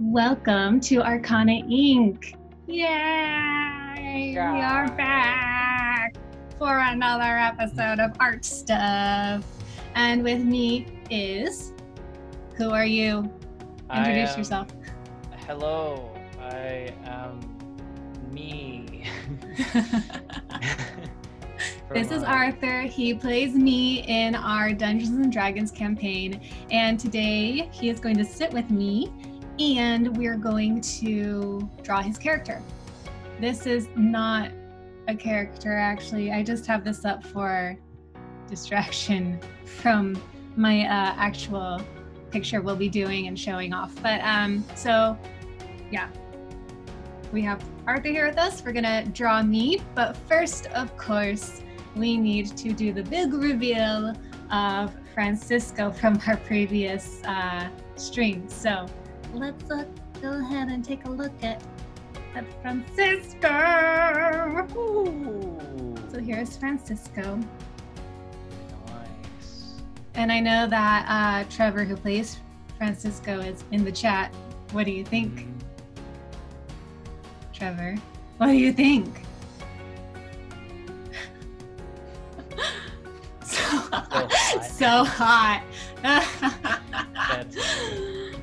Welcome to Arcana Ink. Yay! Yeah. We are back for another episode of Art Stuff. And with me is, who are you? Introduce yourself. Hello, I am me. This is Arthur. He plays me in our Dungeons and Dragons campaign, and today he is going to sit with me and we're going to draw his character. This is not a character, actually. I just have this up for distraction from my actual picture we'll be doing and showing off. But so yeah, we have Arthur here with us. We're gonna draw me, but first, of course, we need to do the big reveal of Francisco from our previous stream. So let's go ahead and take a look at Francisco. Ooh. So here's Francisco. Nice. And I know that Trevor, who plays Francisco, is in the chat. What do you think? Trevor, what do you think? So hot.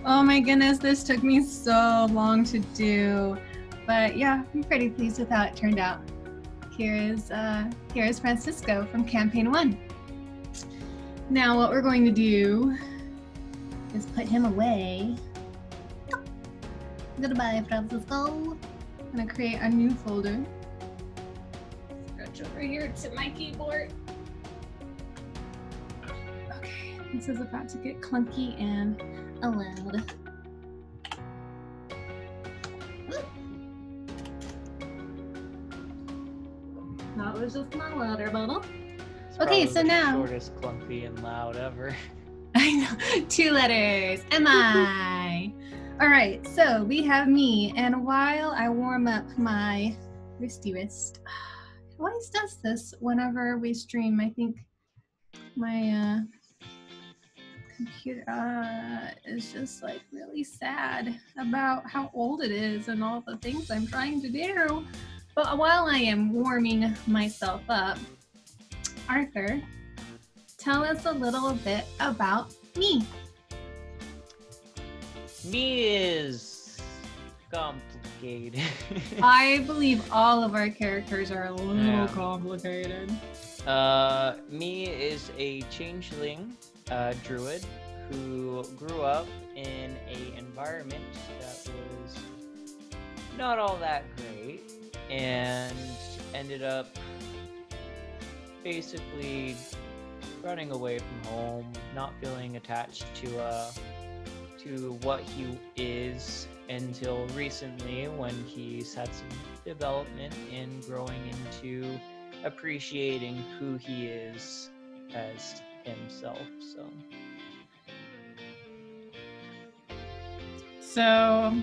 Oh my goodness, this took me so long to do. But yeah, I'm pretty pleased with how it turned out. Here is Francisco from Campaign 1. Now what we're going to do is put him away. Goodbye, Francisco. I'm gonna create a new folder. Scratch over here to my keyboard. Okay, this is about to get clunky and loud. That was just my water bottle. Okay, so now Shortest, clunky, and loud ever. I know, 2 letters. M-I. All right, so we have me, and while I warm up my wrist, it always does this whenever we stream. I think my computer is just like really sad about how old it is and all the things I'm trying to do. But while I am warming myself up, Arthur, tell us a little bit about me. Me is complicated. I believe all of our characters are a little complicated. Me is a changeling druid who grew up in an environment that was not all that great and ended up basically running away from home, not feeling attached to what he is until recently, when he's had some development in growing into appreciating who he is as himself. So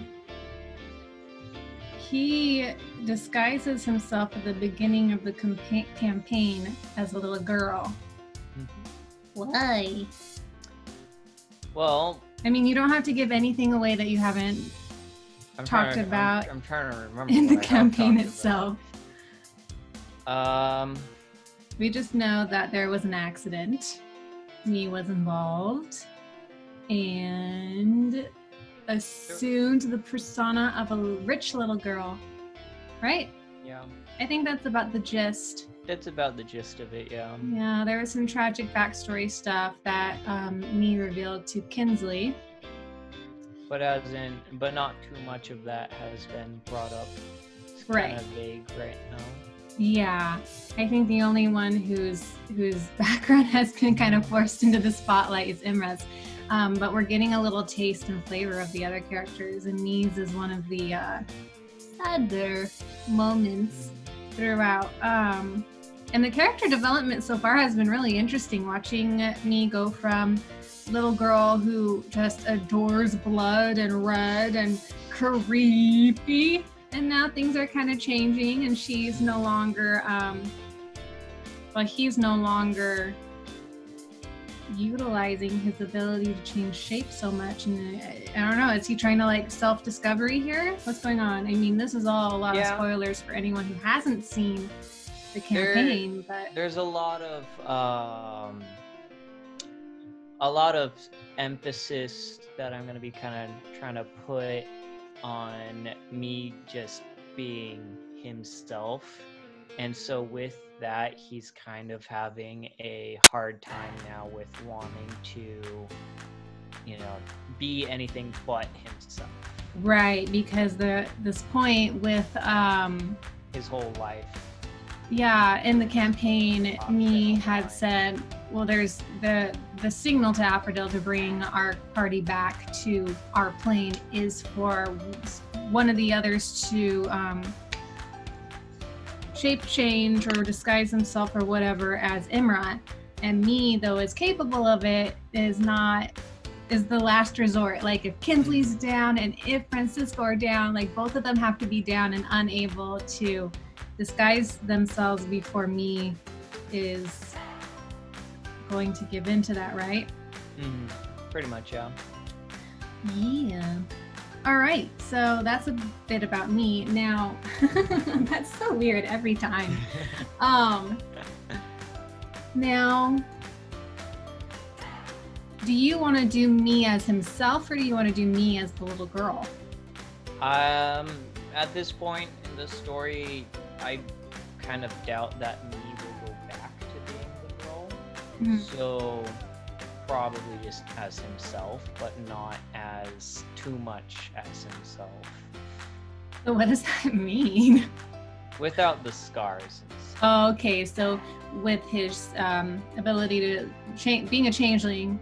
he disguises himself at the beginning of the campaign as a little girl. Why? Well, I mean, you don't have to give anything away that you haven't talked about. I'm trying to remember in the what I have campaign talked itself. about. We just know that there was an accident. Me was involved, and assumed the persona of a rich little girl, right? Yeah. I think that's about the gist. That's about the gist of it, yeah. Yeah, there was some tragic backstory stuff that me revealed to Kinsley. But not too much of that has been brought up. It's Right. kind of vague right now. Yeah, I think the only one whose background has been kind of forced into the spotlight is Imra's. But we're getting a little taste and flavor of the other characters, and Nee's is one of the sadder moments throughout. And the character development so far has been really interesting, watching me go from little girl who just adores blood and red and creepy, and now things are kind of changing, and she's no longer, he's no longer utilizing his ability to change shape so much. And I don't know, is he trying to like self-discovery here? What's going on? I mean, this is all a lot of spoilers for anyone who hasn't seen the campaign, but there's a lot of emphasis that I'm going to be kind of trying to put on me just being himself. And so with that, he's kind of having a hard time now with wanting to, you know, be anything but himself. Right, because this point with his whole life. Yeah, in the campaign, me had said, well, there's the signal to Aphrodite to bring our party back to our plane is for one of the others to shape change or disguise himself or whatever as Imrat. And me, though, is capable of it, is the last resort. Like if Kinsley's down and if Francisco are down, like both of them have to be down and unable to disguise themselves before me is going to give in to that, right? Pretty much, yeah. Yeah. All right, so that's a bit about me. Now, that's so weird every time. Now, do you want to do me as himself or do you want to do me as the little girl? At this point in the story, I kind of doubt that me will go back to being the girl. So probably just as himself, but not as too much as himself. So what does that mean? Without the scars. Oh, okay, so with his ability to being a changeling,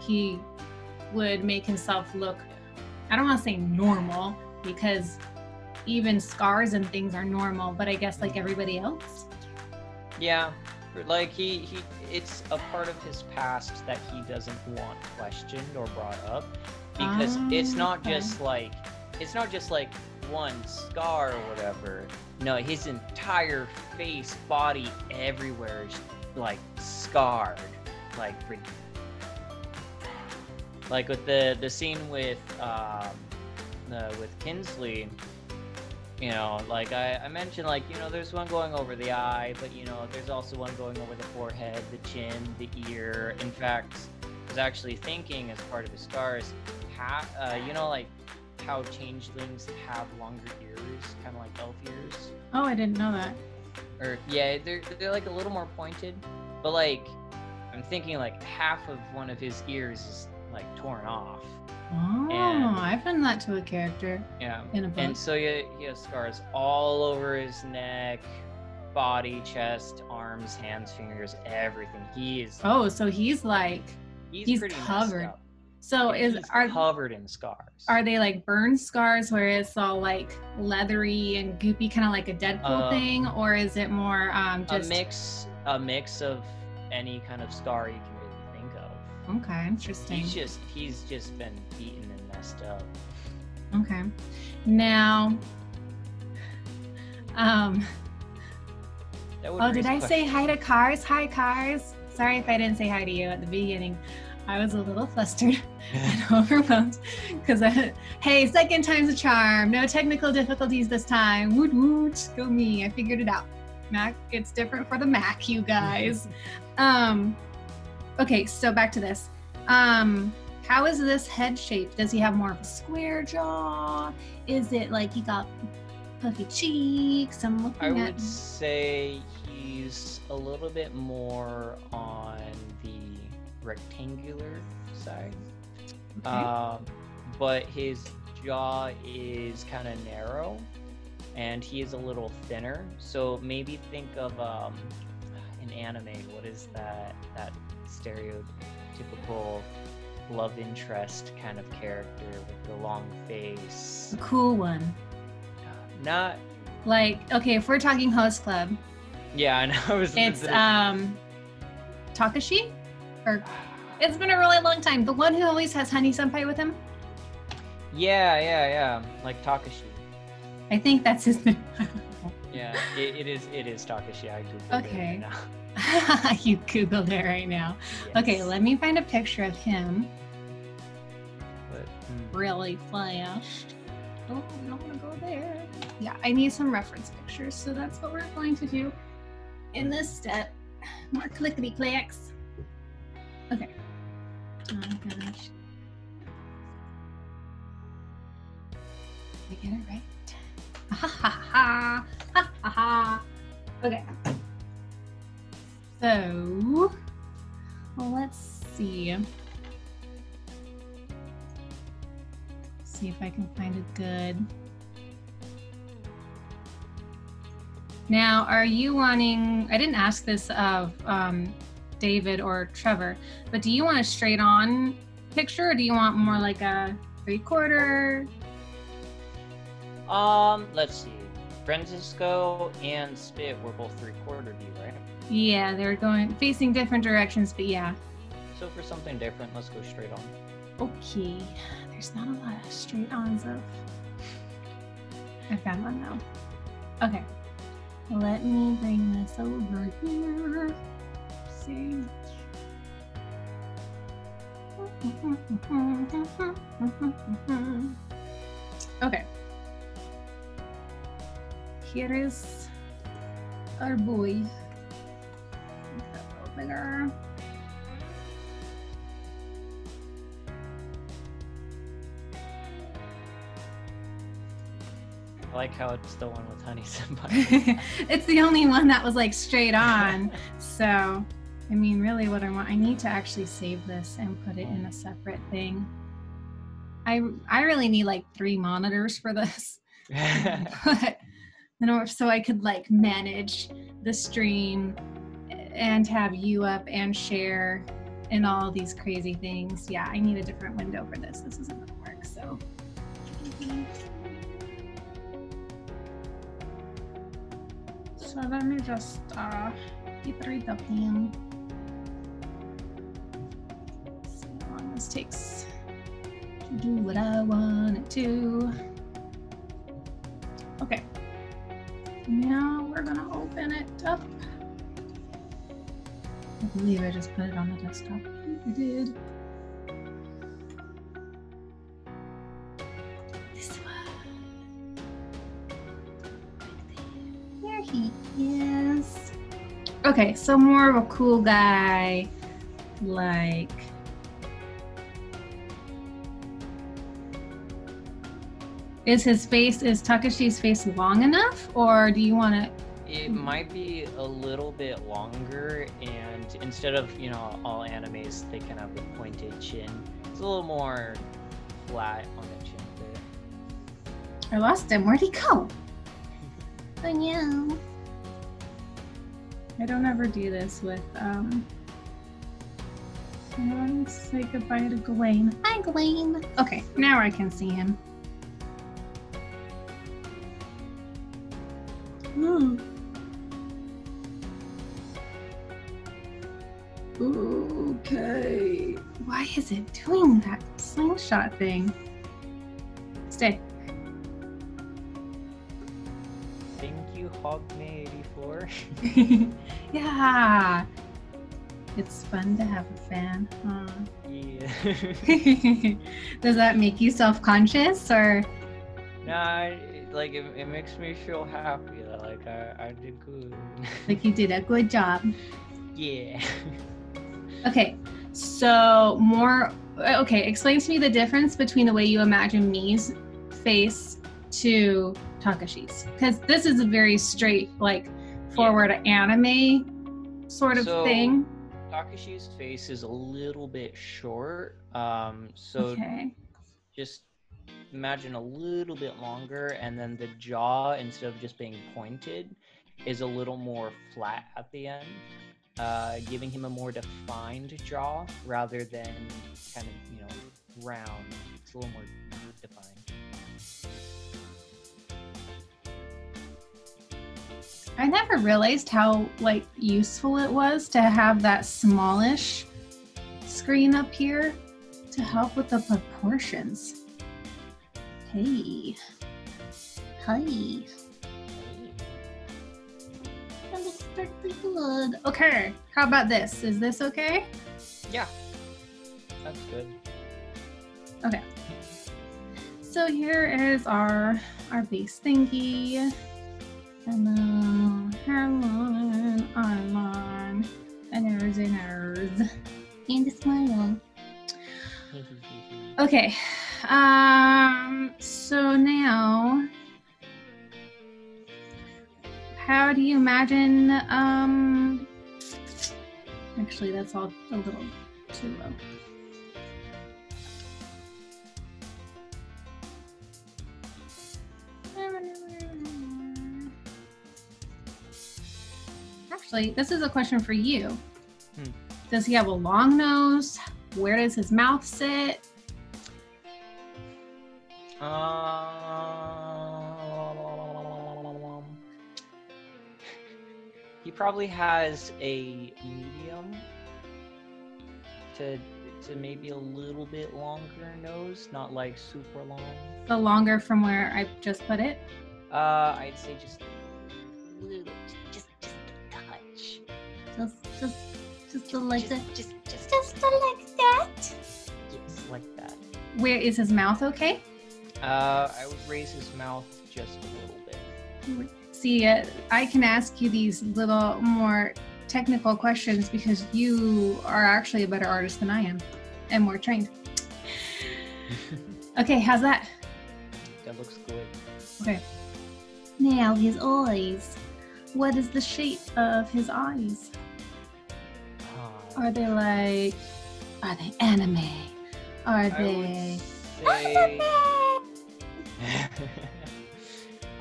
he would make himself look, I don't want to say normal, because even scars and things are normal, but I guess like everybody else. Yeah, like he it's a part of his past that he doesn't want questioned or brought up, because it's not just like one scar or whatever. No, his entire face, body, everywhere is like scarred, like with the scene with Kinsley. You know, like I mentioned, like, you know, there's one going over the eye, but, you know, there's also one going over the forehead, the chin, the ear. In fact, I was actually thinking as part of his scars, you know, like how changelings have longer ears, kind of like elf ears. Oh, I didn't know that. Or, yeah, they're like a little more pointed, but like, I'm thinking like half of one of his ears is like torn off. Oh, I've done that to a character. Yeah, in a book. And so he has scars all over his neck, body, chest, arms, hands, fingers, everything. Oh, so he's like he's pretty covered. So he's covered in scars. Are they like burn scars where it's all like leathery and goopy, kind of like a Deadpool thing, or is it more just a mix of any kind of scar you can really think of? Okay, interesting. He's just been beaten and messed up. Okay. Now, did I say hi to Cars? Hi, Cars. Sorry if I didn't say hi to you at the beginning. I was a little flustered and overwhelmed because, hey, second time's a charm. No technical difficulties this time. Woot woot, go me. I figured it out. Mac, it's different for the Mac, you guys. Okay, so back to this. How is this head shaped? Does he have more of a square jaw? Is it like he got puffy cheeks? I would say he's a little bit more on the rectangular side. Okay. But his jaw is kind of narrow and he is a little thinner. So maybe think of an anime. What is that stereotypical love interest kind of character with the long face? A cool one. Not like, okay, if we're talking Host Club. Yeah, I know. It's Takashi? Or it's been a really long time. The one who always has Honey Senpai with him? Yeah. Like Takashi. I think that's his name. Yeah, it is Takashi. I do. Okay. You Googled it right now. Yes. Okay, let me find a picture of him. But, Really flashed. Oh, we don't want to go there. Yeah, I need some reference pictures, so that's what we're going to do in this step. More clickety clicks. Okay. Oh my gosh. Did I get it right? Ha ha ha ha ha ha. Okay. So, well, let's see. See if I can find a good. Now, are you wanting, I didn't ask this of David or Trevor, but do you want a straight on picture or do you want more like a 3/4? Let's see. Francisco and Spit were both 3/4 view, right? Yeah, they're going facing different directions, but yeah. So for something different, let's go straight on. Okay, there's not a lot of straight ons of. I found one though. Okay, let me bring this over here. Let's see. Okay. Here is our boy. Make that a little bigger. I like how it's the one with Honey Senpai. It's the only one that was like straight on. So, I mean, really what I want, I need to actually save this and put it in a separate thing. I really need like 3 monitors for this. But in order, so I could like manage the stream and have you up and share and all these crazy things. Yeah, I need a different window for this. This isn't gonna work, so. So let me just keep it up in. See how long this takes to do what I want it to. Okay. Now we're gonna open it up. I believe I just put it on the desktop. I did. This one. There he is. Okay, so more of a cool guy, like. Is Takashi's face long enough, or do you want to? It might be a little bit longer, and instead of, you know, all animes, they can have the pointed chin. It's a little more flat on the chin bit. I lost him. Where'd he go? Oh no. I don't ever do this with, let's say goodbye to Gwen. Hi, Gwen. Okay, now I can see him. Okay. Why is it doing that slingshot thing? Stay. Thank you, Hogme84. Yeah. It's fun to have a fan, huh? Yeah. Does that make you self-conscious, or? Nah, like it makes me feel happy that like I did good. Like you did a good job. Yeah. Okay, so more. Okay, explain to me the difference between the way you imagine Mii's face to Takashi's, because this is a very straight, like forward anime sort of thing. Takashi's face is a little bit short, so okay. Just imagine a little bit longer, and then the jaw, instead of just being pointed, is a little more flat at the end, giving him a more defined jaw rather than kind of, you know, round. It's a little more defined. I never realized how like useful it was to have that smallish screen up here to help with the proportions. Hey. Hi. strictly good. Okay, how about this? Is this okay? Yeah, that's good. Okay. So here is our base thingy. Hello, Herman, Armon, and nerds, and a smile. Okay. So now, how do you imagine? Actually, that's all a little too low. Actually, this is a question for you. Does he have a long nose? Where does his mouth sit? He probably has a medium to maybe a little bit longer nose, not like super long. The longer from where I just put it? I'd say just a little, just a touch. Just like that. Just like that. Yes, like that. Where is his mouth? Okay. I would raise his mouth just a little bit. See, I can ask you these little more technical questions because you are actually a better artist than I am and more trained. Okay, how's that? That looks good. Okay. Now his eyes. What is the shape of his eyes? Are they anime? Are they anime?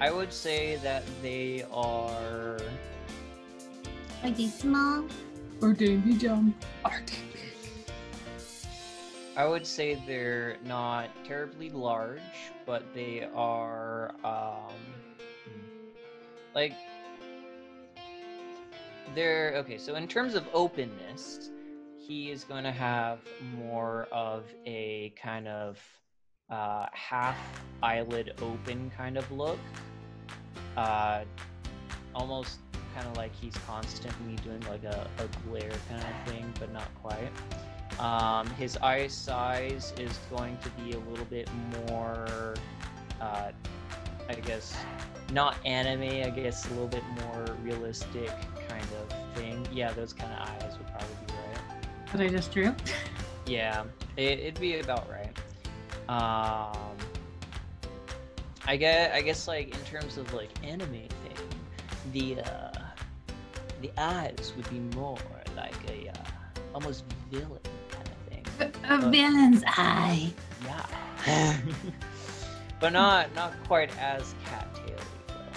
I would say that they are... Are they small? Or medium? Are they big? I would say they're not terribly large, but they are, like... They're... Okay, so in terms of openness, he is going to have more of a kind of half eyelid open kind of look. Almost kind of like he's constantly doing like a glare kind of thing, but not quite. His eye size is going to be a little bit more, I guess, not anime, I guess a little bit more realistic kind of thing. Yeah, those kind of eyes would probably be right. That I just drew? Yeah, it'd be about right. I guess like in terms of like anime thing, the eyes would be more like a almost villain kind of thing. A villain's eye. Yeah. But not quite as cattaily though.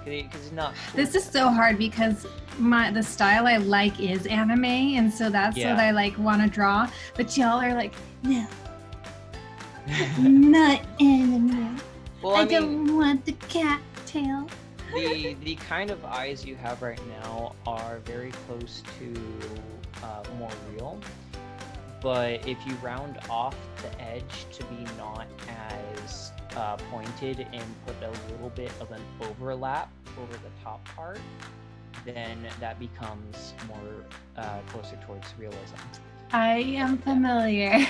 Because not. This is so hard because the style I like is anime, and so that's what I like want to draw. But y'all are like, no. Not anime. Well, I don't want the cat tail. The kind of eyes you have right now are very close to more real, but if you round off the edge to be not as pointed and put a little bit of an overlap over the top part, then that becomes more closer towards realism. I am familiar.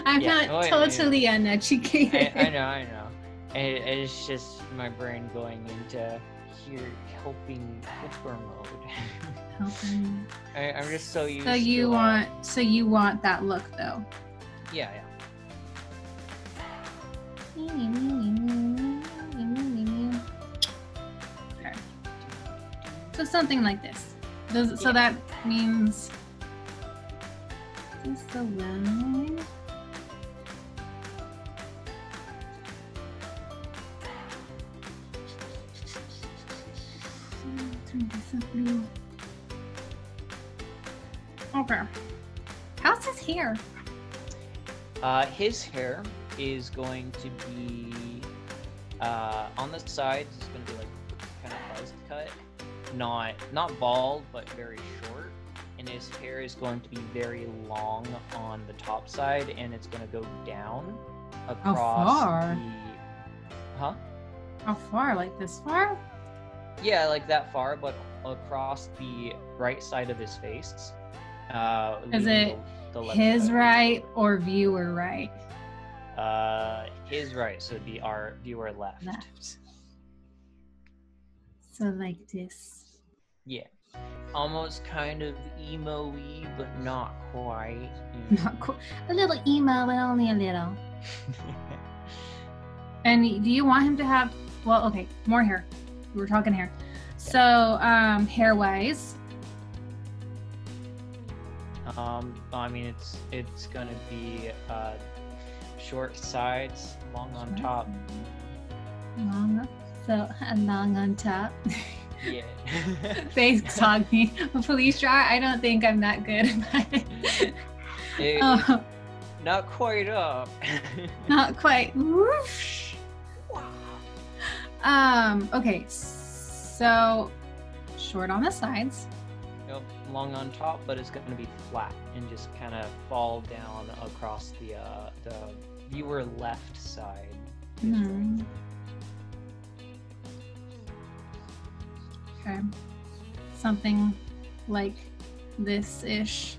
I'm not totally uneducated. I know. And it's just my brain going into here helper mode. Helping. I'm just so used So you want that look though? Yeah. Okay. So something like this. So that means is the line. Okay. How's his hair? His hair is going to be on the sides. It's going to be like kind of buzz cut, not bald, but very short. And his hair is going to be very long on the top side, and it's going to go down across. How far? Huh? How far? Like this far? Yeah, like that far, but across the right side of his face. Is leaving it the left his side. right or viewer right? His right, so it'd be our viewer left. Left. So like this. Yeah. Almost kind of emo-y, but not quite. Not cool. A little emo, but only a little. And do you want him to have, well, okay, more hair. We were talking hair. So, hair-wise. I mean, it's gonna be short sides, long on top. Long, so long on top. Yeah. Thanks, Soggy. Police jar. I don't think I'm that good. Not quite up. Not quite. Whoosh. Okay, so short on the sides. Yep, long on top, but it's going to be flat and just kind of fall down across the viewer left side. Mm-hmm. Okay, something like this-ish.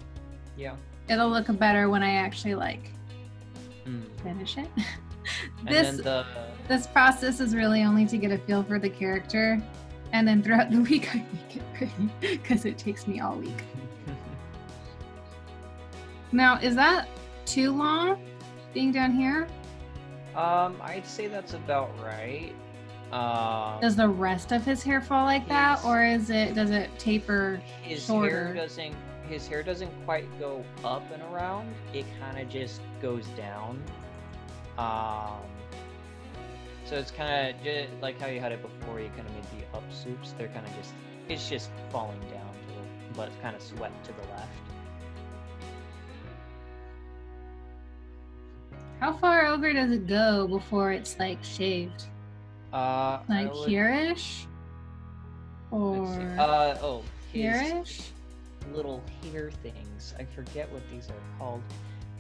Yeah. It'll look better when I actually like finish it. This process is really only to get a feel for the character, and then throughout the week I make it pretty because it takes me all week. Now, is that too long being down here? I'd say that's about right. Does the rest of his hair fall like that, or does it taper shorter? His hair doesn't quite go up and around. It kind of just goes down. So it's kind of just like how you had it before. You kind of made the up swoops. They're kind of it's just falling down, but it's kind of swept to the left. How far over does it go before it's like shaved? Like here-ish? Or here-ish? Little hair things. I forget what these are called.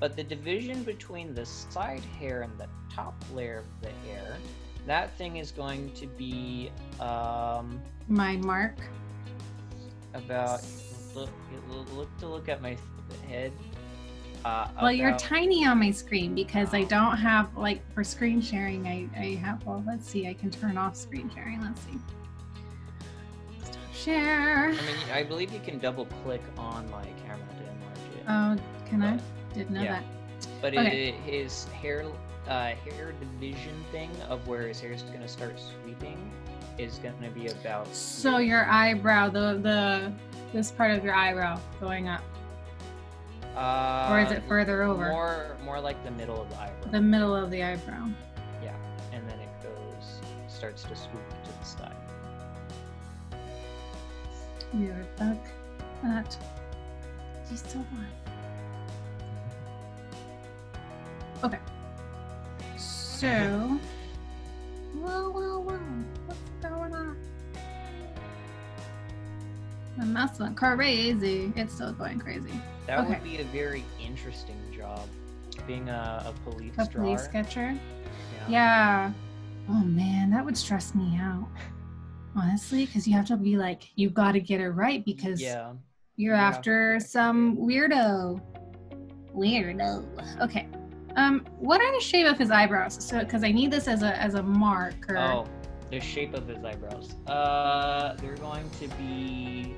But the division between the side hair and the top layer of the hair, that thing is going to be my mark. About look at my head. Well, you're tiny on my screen because I don't have, like, for screen sharing, I have, well, let's see, I can turn off screen sharing. Let's see. Stop share. I mean, I believe you can double click on my camera to enlarge it. Oh, can I? Didn't know that. But okay. His hair division thing of where his hair is going to start sweeping is going to be about. So your eyebrow, this part of your eyebrow going up. Or is it further over? More like the middle of the eyebrow. The middle of the eyebrow. Yeah, and then it starts to swoop to the side. We are back at just so one. Okay. So, whoa, what's going on? The mouse went crazy. It's still going crazy. That would be a very interesting job, being a police drawer. A police sketcher? Yeah. Oh man, that would stress me out. Honestly, because you have to be like, you've got to get it right because you're after some weirdo. Okay. What are the shape of his eyebrows? So, because I need this as a marker. Oh, the shape of his eyebrows. They're going to be.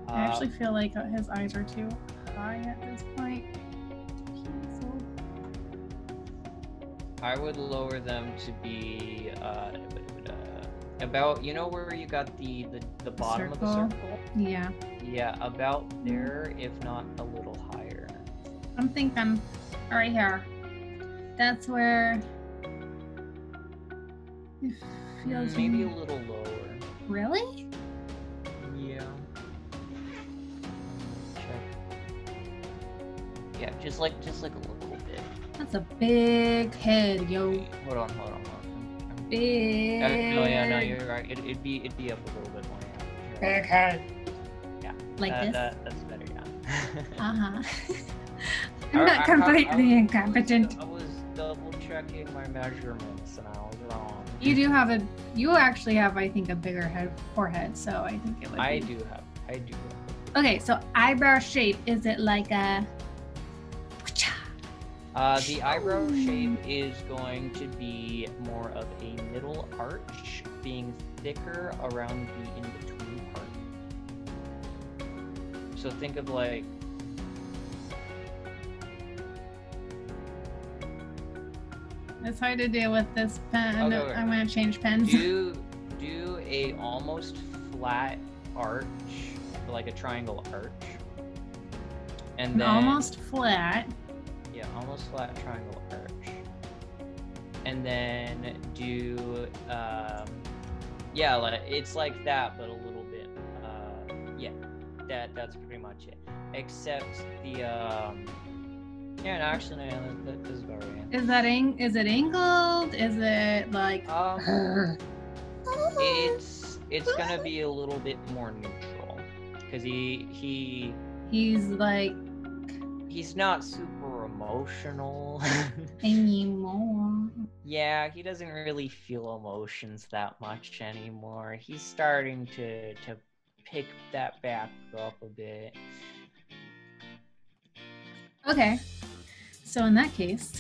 I actually feel like his eyes are too high at this point. I would lower them to be about, you know where you got the bottom of the circle? Yeah. Yeah, about there, if not a little higher. I'm thinking right here. That's where it feels maybe a little lower. Really? Yeah. Check. Yeah, just like a little bit. That's a big head, yo. Hold on. Big. No, you're right. It'd be up a little bit more. Yeah. Big head. Yeah. Like this. That's better. Yeah. I'm not completely incompetent. double checking my measurements and I was wrong. You actually have, I think, a bigger forehead, so I think it would be. I do have. Okay, so eyebrow shape, is it like a... The eyebrow shape is going to be more of a middle arch, being thicker around the in-between part. So think of like... It's hard to do with this pen. Okay. I'm gonna change pens. Do a almost flat arch, like a triangle arch. And then... Almost flat. Yeah, almost flat triangle arch. And then do, yeah, like, it's like that, but a little bit, yeah, that's pretty much it. Except the, yeah, no, actually, no, that is about right. Is it angled? Is it like... It's gonna be a little bit more neutral, because he's like... He's not super emotional anymore. Yeah, he doesn't really feel emotions that much anymore. He's starting to pick that back up a bit. Okay, so in that case,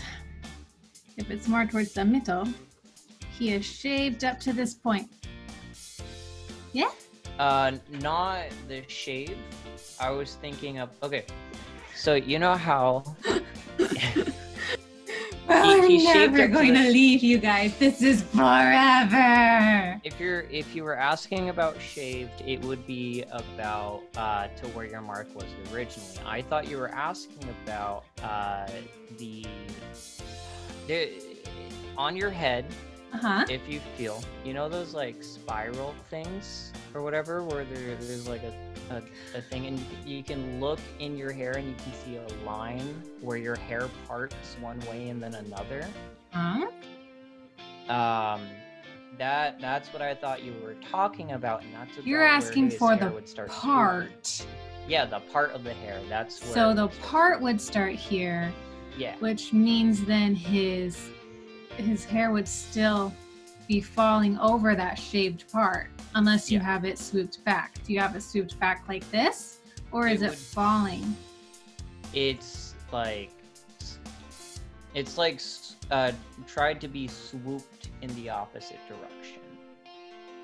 if it's more towards the middle, he is shaved up to this point. Yeah? Not the shave. I was thinking of, okay, so you know how I'm never going to leave you guys. This is forever. If you were asking about shaved, it would be about to where your mark was originally. I thought you were asking about the on your head. If you feel, you know those like spiral things or whatever, where there's like a thing, and you can look in your hair and you can see a line where your hair parts one way and then another. That's what I thought you were talking about, and that's about you're asking for the part. Swooping. Yeah, the part of the hair. That's where. So the part would start here. Yeah. Which means then his hair would still be falling over that shaved part, unless you have it swooped back. Do you have it swooped back like this, or is it falling? It's like tried to be swooped in the opposite direction.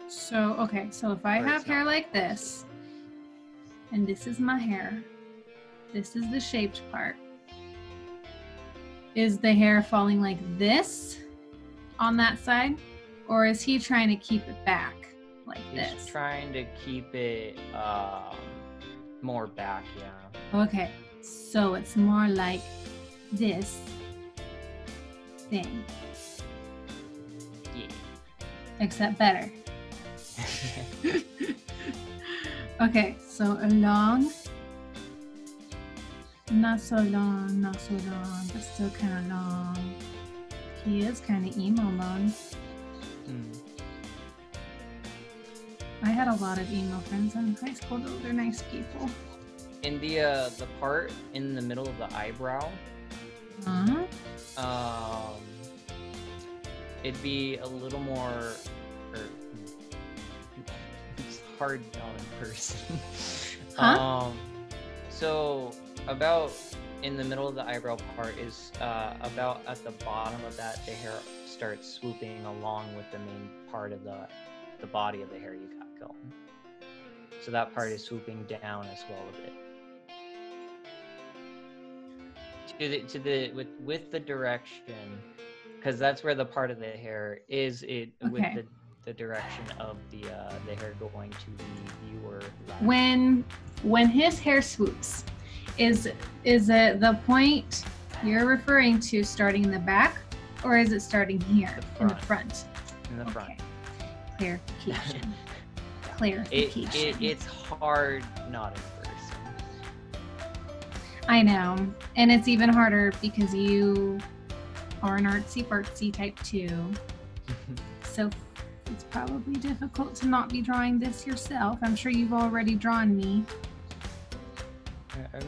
So okay, so if I have hair like this, and this is my hair, this is the shaped part. Is the hair falling like this on that side, or is he trying to keep it back like this? He's trying to keep it more back, yeah. Okay, so it's more like this thing. Yeah. Except better. Okay, so along. Not so long, but still kind of long. He is kind of emo long. I had a lot of emo friends in high school, though. They're nice people. In the part in the middle of the eyebrow, it'd be a little more, it's hard on in person. So about in the middle of the eyebrow part is about at the bottom of that, the hair starts swooping along with the main part of the body of the hair you got going. So that part is swooping down as well a bit. With the direction, because that's where the part of the hair is. With the direction of the hair going to the viewer. When his hair swoops, is it the point you're referring to starting in the back, or is it starting here in the front? In the front. Clarification. Clarification. It's hard not in person. I know, and it's even harder because you are an artsy-fartsy type too. So it's probably difficult to not be drawing this yourself. I'm sure you've already drawn me.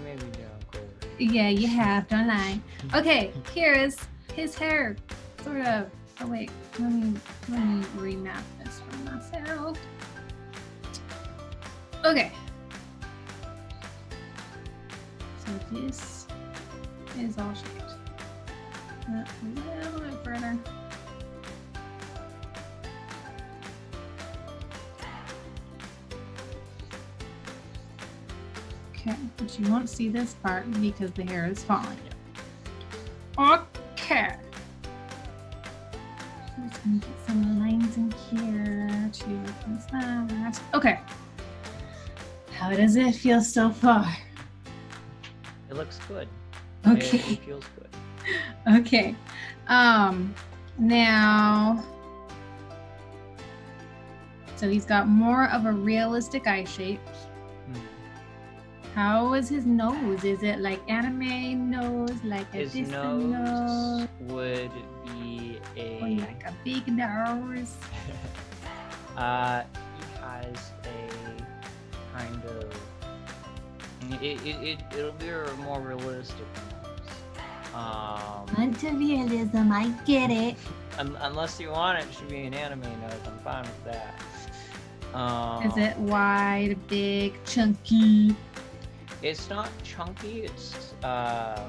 Maybe don't go over. Yeah, you have, don't lie. Okay, here's his hair sort of. Oh wait, let me remap this for myself. Okay. So this is all shaped. A little bit further. Okay, but you won't see this part because the hair is falling. Okay. I'm just gonna get some lines in here to reference that. Okay. How does it feel so far? It looks good. Okay. It feels good. Okay. Now, so he's got more of a realistic eye shape. How is his nose? Is it like anime nose, like a distant nose? Would be or like a big nose? He has a kind of. It'll be a more realistic nose. Anti-realism, I get it. Unless you want it to be an anime nose, I'm fine with that. Is it wide, big, chunky? It's not chunky. It's a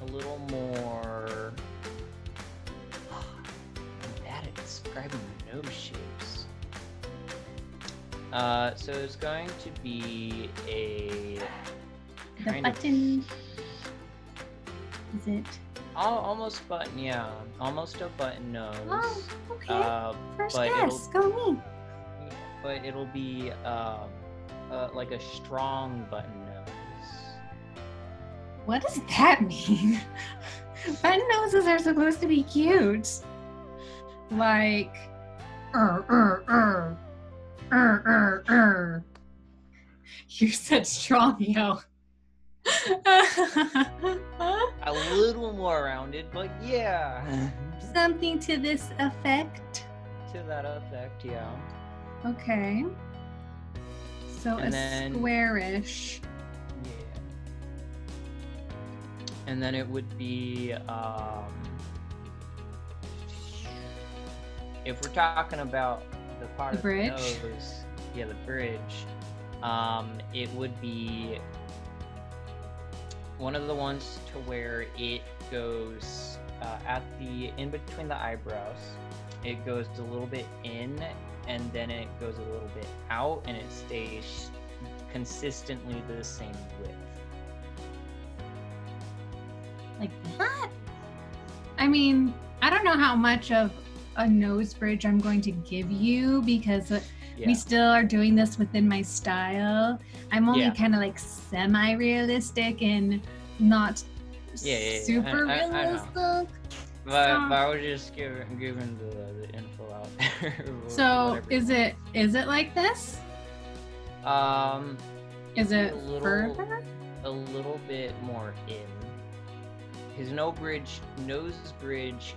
little more. I'm bad at describing nose shapes. So it's going to be a kind of button. Is it? Almost button, yeah. Almost a button nose. Oh, okay. First but guess, go me. But it'll be like a strong button nose. What does that mean? Button noses are supposed to be cute. Like, You're such strong, yo. A little more rounded, but yeah. Something to this effect. To that effect, yeah. Okay. So and then, squarish. Yeah. And then it would be, if we're talking about the part of the nose, yeah, the bridge, it would be one of the ones to where it goes in between the eyebrows. It goes a little bit in, and then it goes a little bit out, and it stays consistently the same width. Like that? I mean, I don't know how much of a nose bridge I'm going to give you because we still are doing this within my style. I'm only kind of like semi-realistic and not super realistic. But I was just giving the info out there. So is it like this? Is it further? A little bit more in. His nose bridge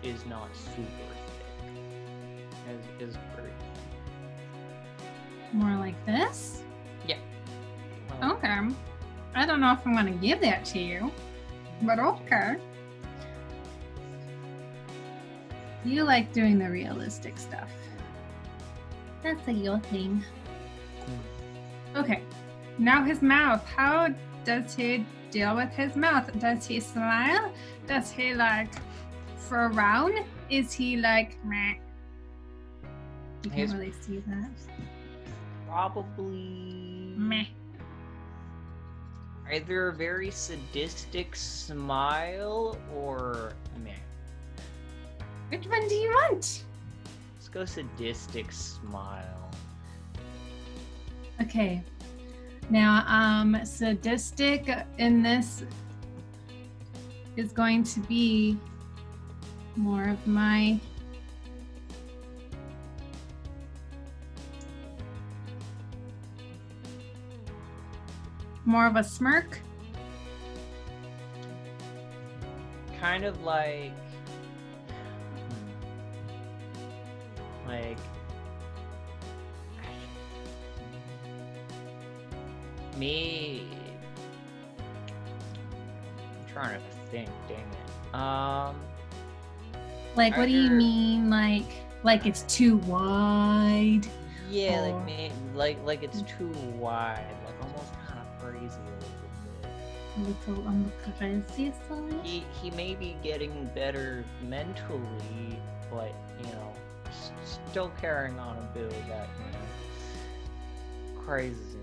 is not super thick. Is pretty. More like this? Yeah. Okay. I don't know if I'm gonna give that to you, but okay. You like doing the realistic stuff. That's your thing. Okay. Now his mouth. How does he deal with his mouth? Does he smile? Does he like frown? Is he like meh? You can't really see that. Probably meh. Either a very sadistic smile or meh. Which one do you want? Let's go sadistic smile. Okay. Now, sadistic in this is going to be more of my more of a smirk. Kind of like me. I'm trying to think, dang it. Like, what do you mean? Like it's too wide? Yeah, like it's too wide, like almost kind of crazy a little bit. A little on the crazy side? He may be getting better mentally, but you know, still carrying on a bit of that, you know, crazy.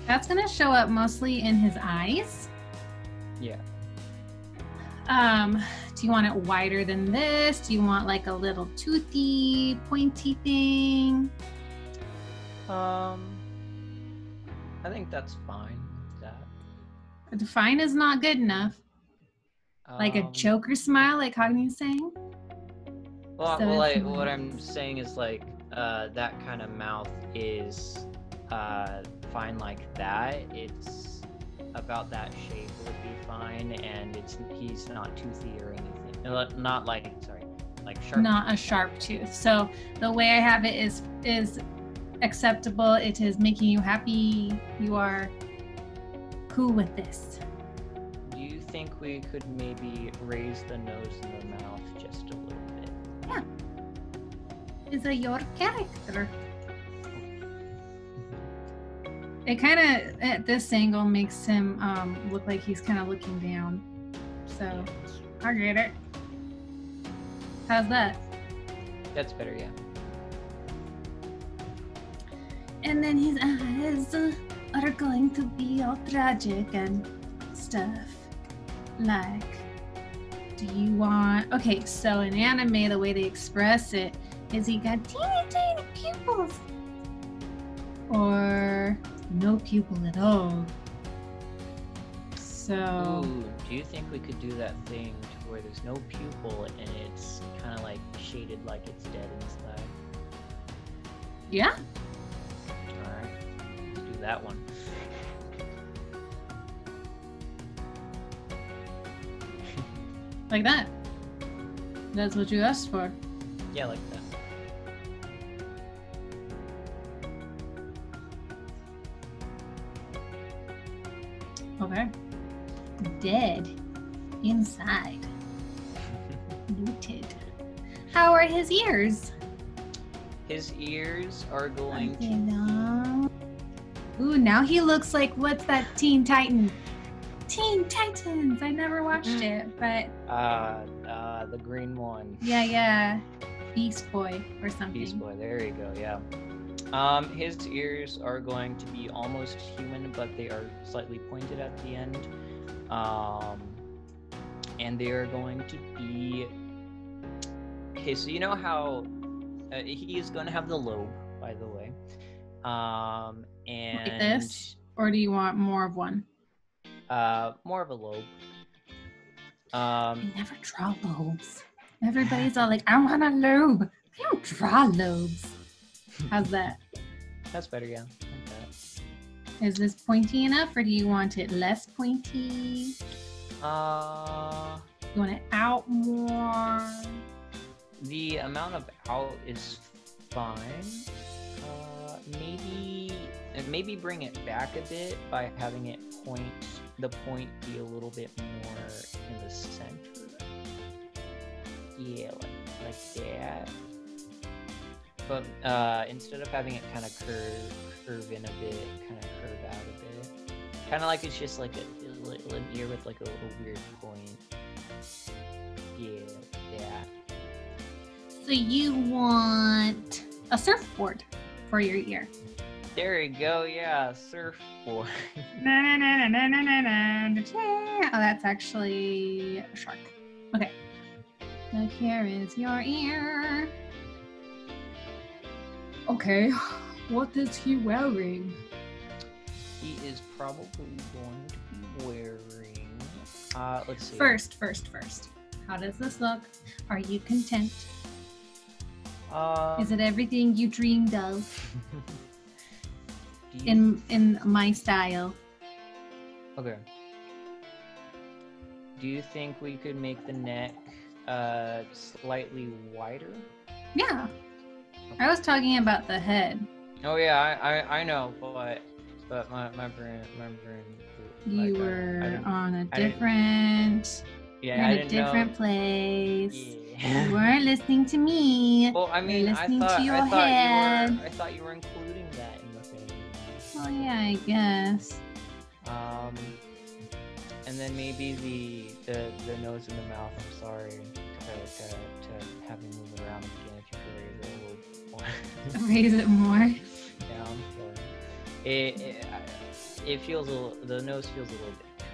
That's gonna show up mostly in his eyes. Yeah. Do you want it wider than this? Do you want like a little toothy, pointy thing? I think that's fine. That. Fine is not good enough. Like a Joker smile, like Hogni's saying? Well, what I'm saying is like, that kind of mouth is fine like that. It's about that shape would be fine, and he's not toothy or anything. Not like, sorry, like sharp. Not a sharp tooth. So the way I have it is acceptable. It is making you happy. You are cool with this. Do you think we could maybe raise the nose and the mouth just a little bit? Yeah. Is it your character? It kind of, at this angle, makes him look like he's kind of looking down. So, I get it. How's that? That's better, yeah. And then his eyes are going to be all tragic and stuff. Like, do you want... Okay, so in anime, the way they express it is he got teeny tiny pupils. Or no pupil at all. So... Ooh, do you think we could do that thing to where there's no pupil and it's kind of like shaded like it's dead inside? Yeah. Alright, let's do that one. Like that. That's what you asked for. Yeah, like that. Okay. Dead. Inside. Noted. How are his ears? His ears are going to... No. Ooh, now he looks like, what's that Teen Titan? Teen Titans! I never watched it, but... the green one. Yeah. Beast Boy or something. Beast Boy, there you go, yeah. His ears are going to be almost human, but they are slightly pointed at the end. And they are going to be... Okay, so you know how he is going to have the lobe, by the way. And like this? Or do you want more of one? More of a lobe. They never draw lobes. Everybody's all like, I want a lobe. They don't draw lobes. How's that? That's better, yeah. Like that. Is this pointy enough, or do you want it less pointy? You want it out more? The amount of out is fine. Maybe bring it back a bit by having it the point be a little bit more in the center. Yeah, like that. But instead of having it kind of curve in a bit, kind of curve out a bit. Kind of like it's just like an ear with like a little weird point. Yeah, that. So you want a surfboard for your ear. There you go, yeah, surfboard. Oh, that's actually a shark. Okay. So here is your ear. Okay, what is he wearing? He is probably going to be wearing... let's see. First. How does this look? Are you content? Is it everything you dreamed of? In my style. Okay. Do you think we could make the neck slightly wider? Yeah. I was talking about the head. Oh yeah, I know, but my brain. You were on a different. Yeah, in a different place. Yeah. You weren't listening to me. Well, I mean, You're listening to your head. I thought you were including that in the thing. Oh yeah, I guess. And then maybe the nose and the mouth. I'm sorry to have you move around again if you could raise it a little more. Raise it more. Yeah, I'm sorry. It feels a little. The nose feels a little bit too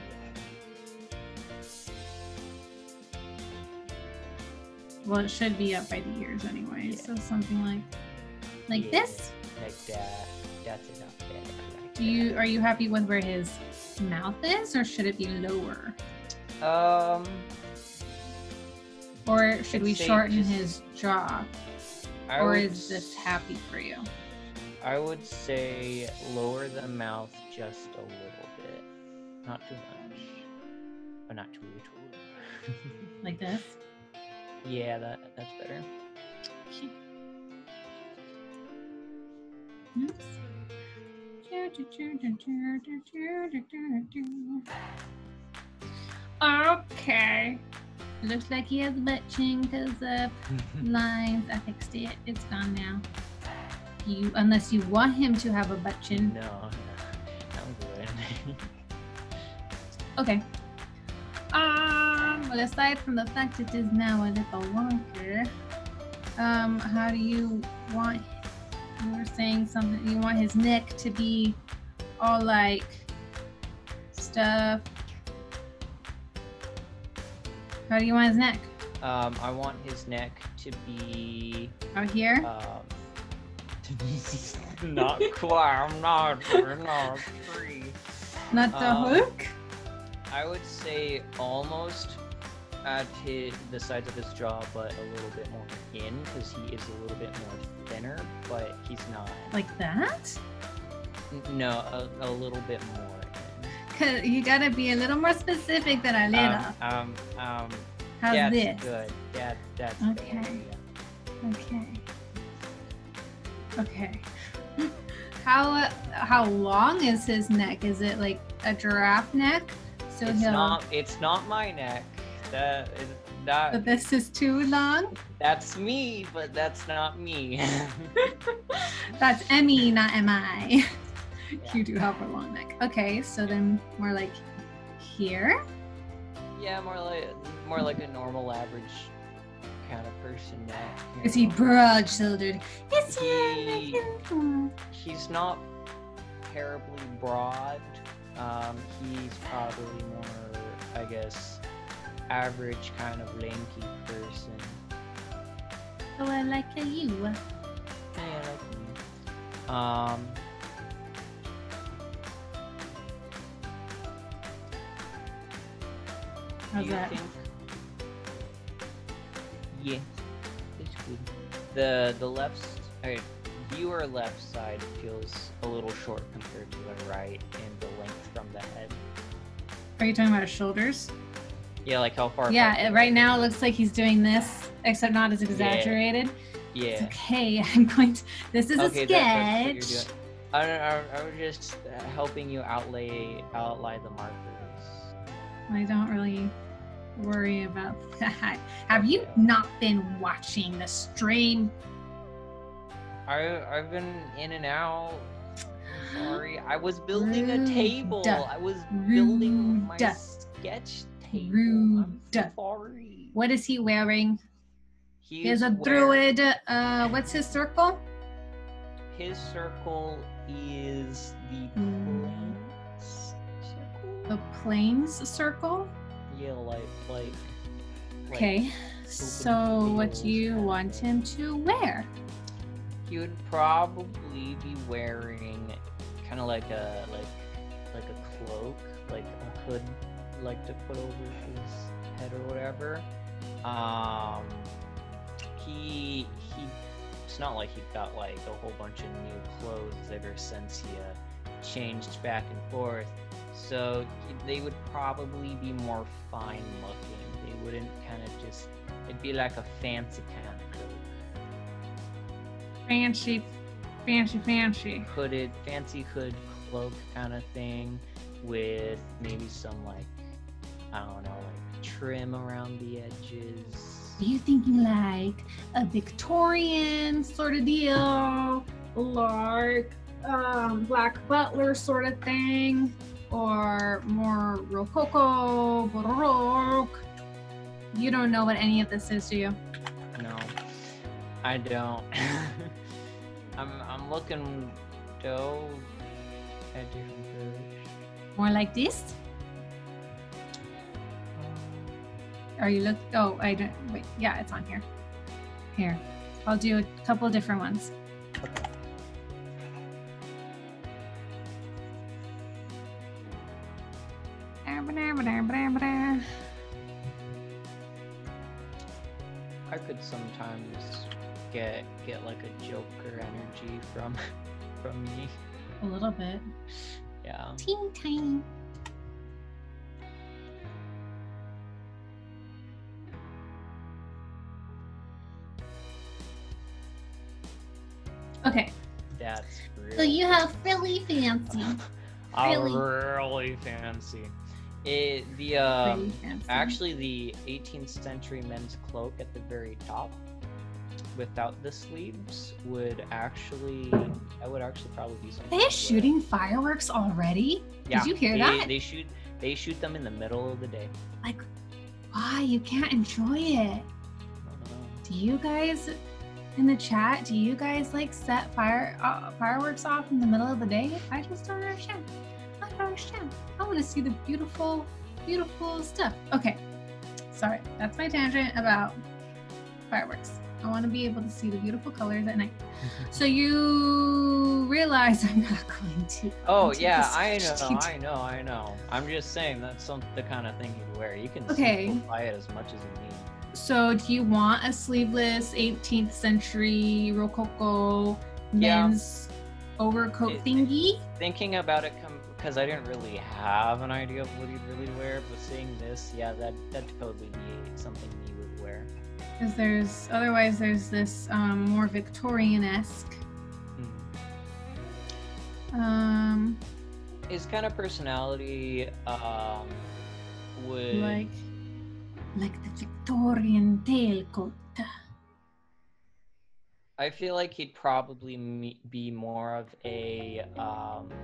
long. Well, it should be up by the ears anyway. Yeah. So something like this. Like that. That's enough. Like Are you happy with where his mouth is, or should it be lower? Or should we shorten his jaw? Or is this happy for you? I would say lower the mouth just a little bit. Not too much. But not too little. Like this? Yeah, that's better. Oops. Okay. Looks like he has butt chin because of lines. I fixed it. It's gone now. Unless you want him to have a butt chin. No, I'm good. Okay. Well, aside from the fact it is now a little wonker, how do you want? You were saying something. You want his neck to be all like stuff. How do you want his neck? I want his neck to be out here. Not quite. I'm not free. Not the hook. I would say almost at the sides of his jaw, but a little bit more in, because he is a little bit more thinner, but he's not. Like that? No, a little bit more in. Cause you gotta be a little more specific than a little. How's that's this? Good. That's okay. Good. Yeah. Okay. How long is his neck? Is it like a giraffe neck? So It's not my neck. But this is too long? That's me, but that's not me. That's Emmy, not M-I. Yeah. You do have a long neck. Okay, so then more like here? Yeah, more like a normal average kind of person neck. Is he broad-shouldered? He's not terribly broad. He's probably more, I guess, average kind of lanky person. Oh, I like you. Yeah, like me. How's that? Yeah, it's good. The viewer left side feels a little short compared to the right in the length from the head. Are you talking about his shoulders? Yeah, like how far? Yeah, right now it looks like he's doing this, except not as exaggerated. Yeah. It's okay, I'm going to. This is a sketch. That's what you're doing. I was just helping you outline the markers. I don't really worry about that. Have you not been watching the stream? I've been in and out. I'm sorry. I was building a table. I was building my sketch table. I'm sorry. What is he wearing? He has a druid. What's his circle? His circle is the plains circle. The plains circle? Yeah, like okay. So what do you want him to wear? He would probably be wearing kind of like a cloak, like a hood, like to put over his head or whatever. It's not like he got like a whole bunch of new clothes ever since he changed back and forth. So they would probably be more fine looking. They wouldn't kind of just. It'd be like a fancy kind of cloak. Fancy. Hooded, fancy hood cloak kind of thing with maybe some like, I don't know, like trim around the edges. Are you thinking like a Victorian sort of deal, like Black Butler sort of thing, or more Rococo, Baroque? You don't know what any of this is, do you? No, I don't. I'm looking though at different versions. More like this? Are you look? Oh, I don't. Wait, yeah, it's on here. Here, I'll do a couple different ones. Okay. I could sometimes get like a Joker energy from me. A little bit. Yeah. Teeny tiny. Okay. That's really. So you have really fancy. Really fancy. Really fancy. Actually the 18th century men's cloak at the very top, without the sleeves, would actually probably be something. They're shooting fireworks already? Yeah. Did you hear that? They shoot them in the middle of the day. Like, why? You can't enjoy it. Do you guys in the chat, do you guys like set fireworks off in the middle of the day? I just don't understand. I don't understand. I want to see the beautiful, beautiful stuff. Okay, sorry, that's my tangent about fireworks. I want to be able to see the beautiful colors at night. So you realize I'm not going to. Oh yeah, I know. I'm just saying that's the kind of thing you'd wear. You can simplify it as much as you need. So do you want a sleeveless 18th century Rococo men's overcoat thingy? Thinking about it, because I didn't really have an idea of what you'd really wear, but seeing this, yeah, that'd totally be something you would wear. Because otherwise there's this more Victorian-esque. His kind of personality would like the Victorian tailcoat. I feel like he'd probably be more of a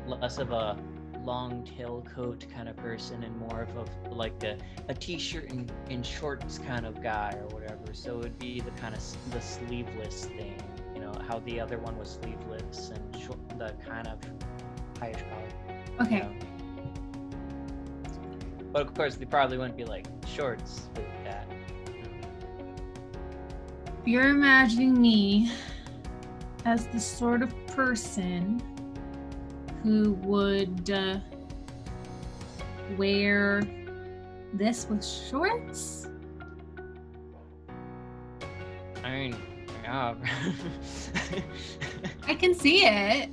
less of a long tailcoat kind of person and more of like a t-shirt and shorts kind of guy or whatever. So it would be the kind of the sleeveless thing, you know, how the other one was sleeveless and short, the kind of highish collar. Okay. You know? But of course, they probably wouldn't be like shorts with that. You're imagining me as the sort of person who would wear this with shorts? I mean, yeah. I can see it,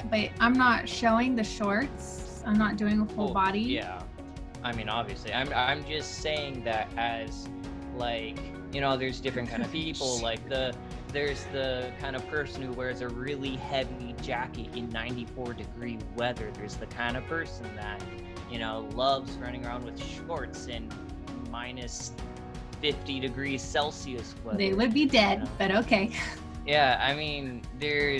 but I'm not showing the shorts. I'm not doing a full body. Yeah. I mean, obviously. I'm just saying that as, like, you know, there's different kind of people. Like, there's the kind of person who wears a really heavy jacket in 94-degree weather. There's the kind of person that, you know, loves running around with shorts in minus 50 degrees Celsius weather. They would be dead, you know? but okay. Yeah, I mean, there,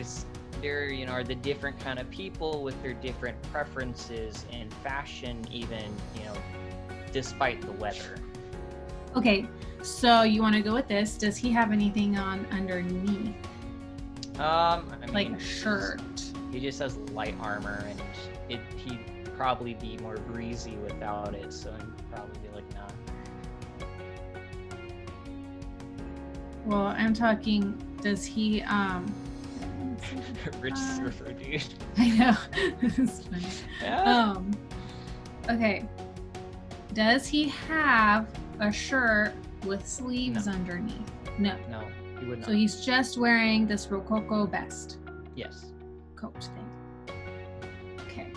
you know, are the different kind of people with their different preferences in fashion, even, you know, despite the weather. Okay, so you want to go with this? Does he have anything on underneath? I mean, like a shirt. He just has light armor, and he'd probably be more breezy without it, so he'd probably be like, nah. Well, I'm talking, does he, Rich surfer dude. I know. This is funny. Yeah. Okay. Does he have a shirt with sleeves underneath? No. No, he would not. So he's just wearing this Rococo vest. Yes. Coat thing. Okay.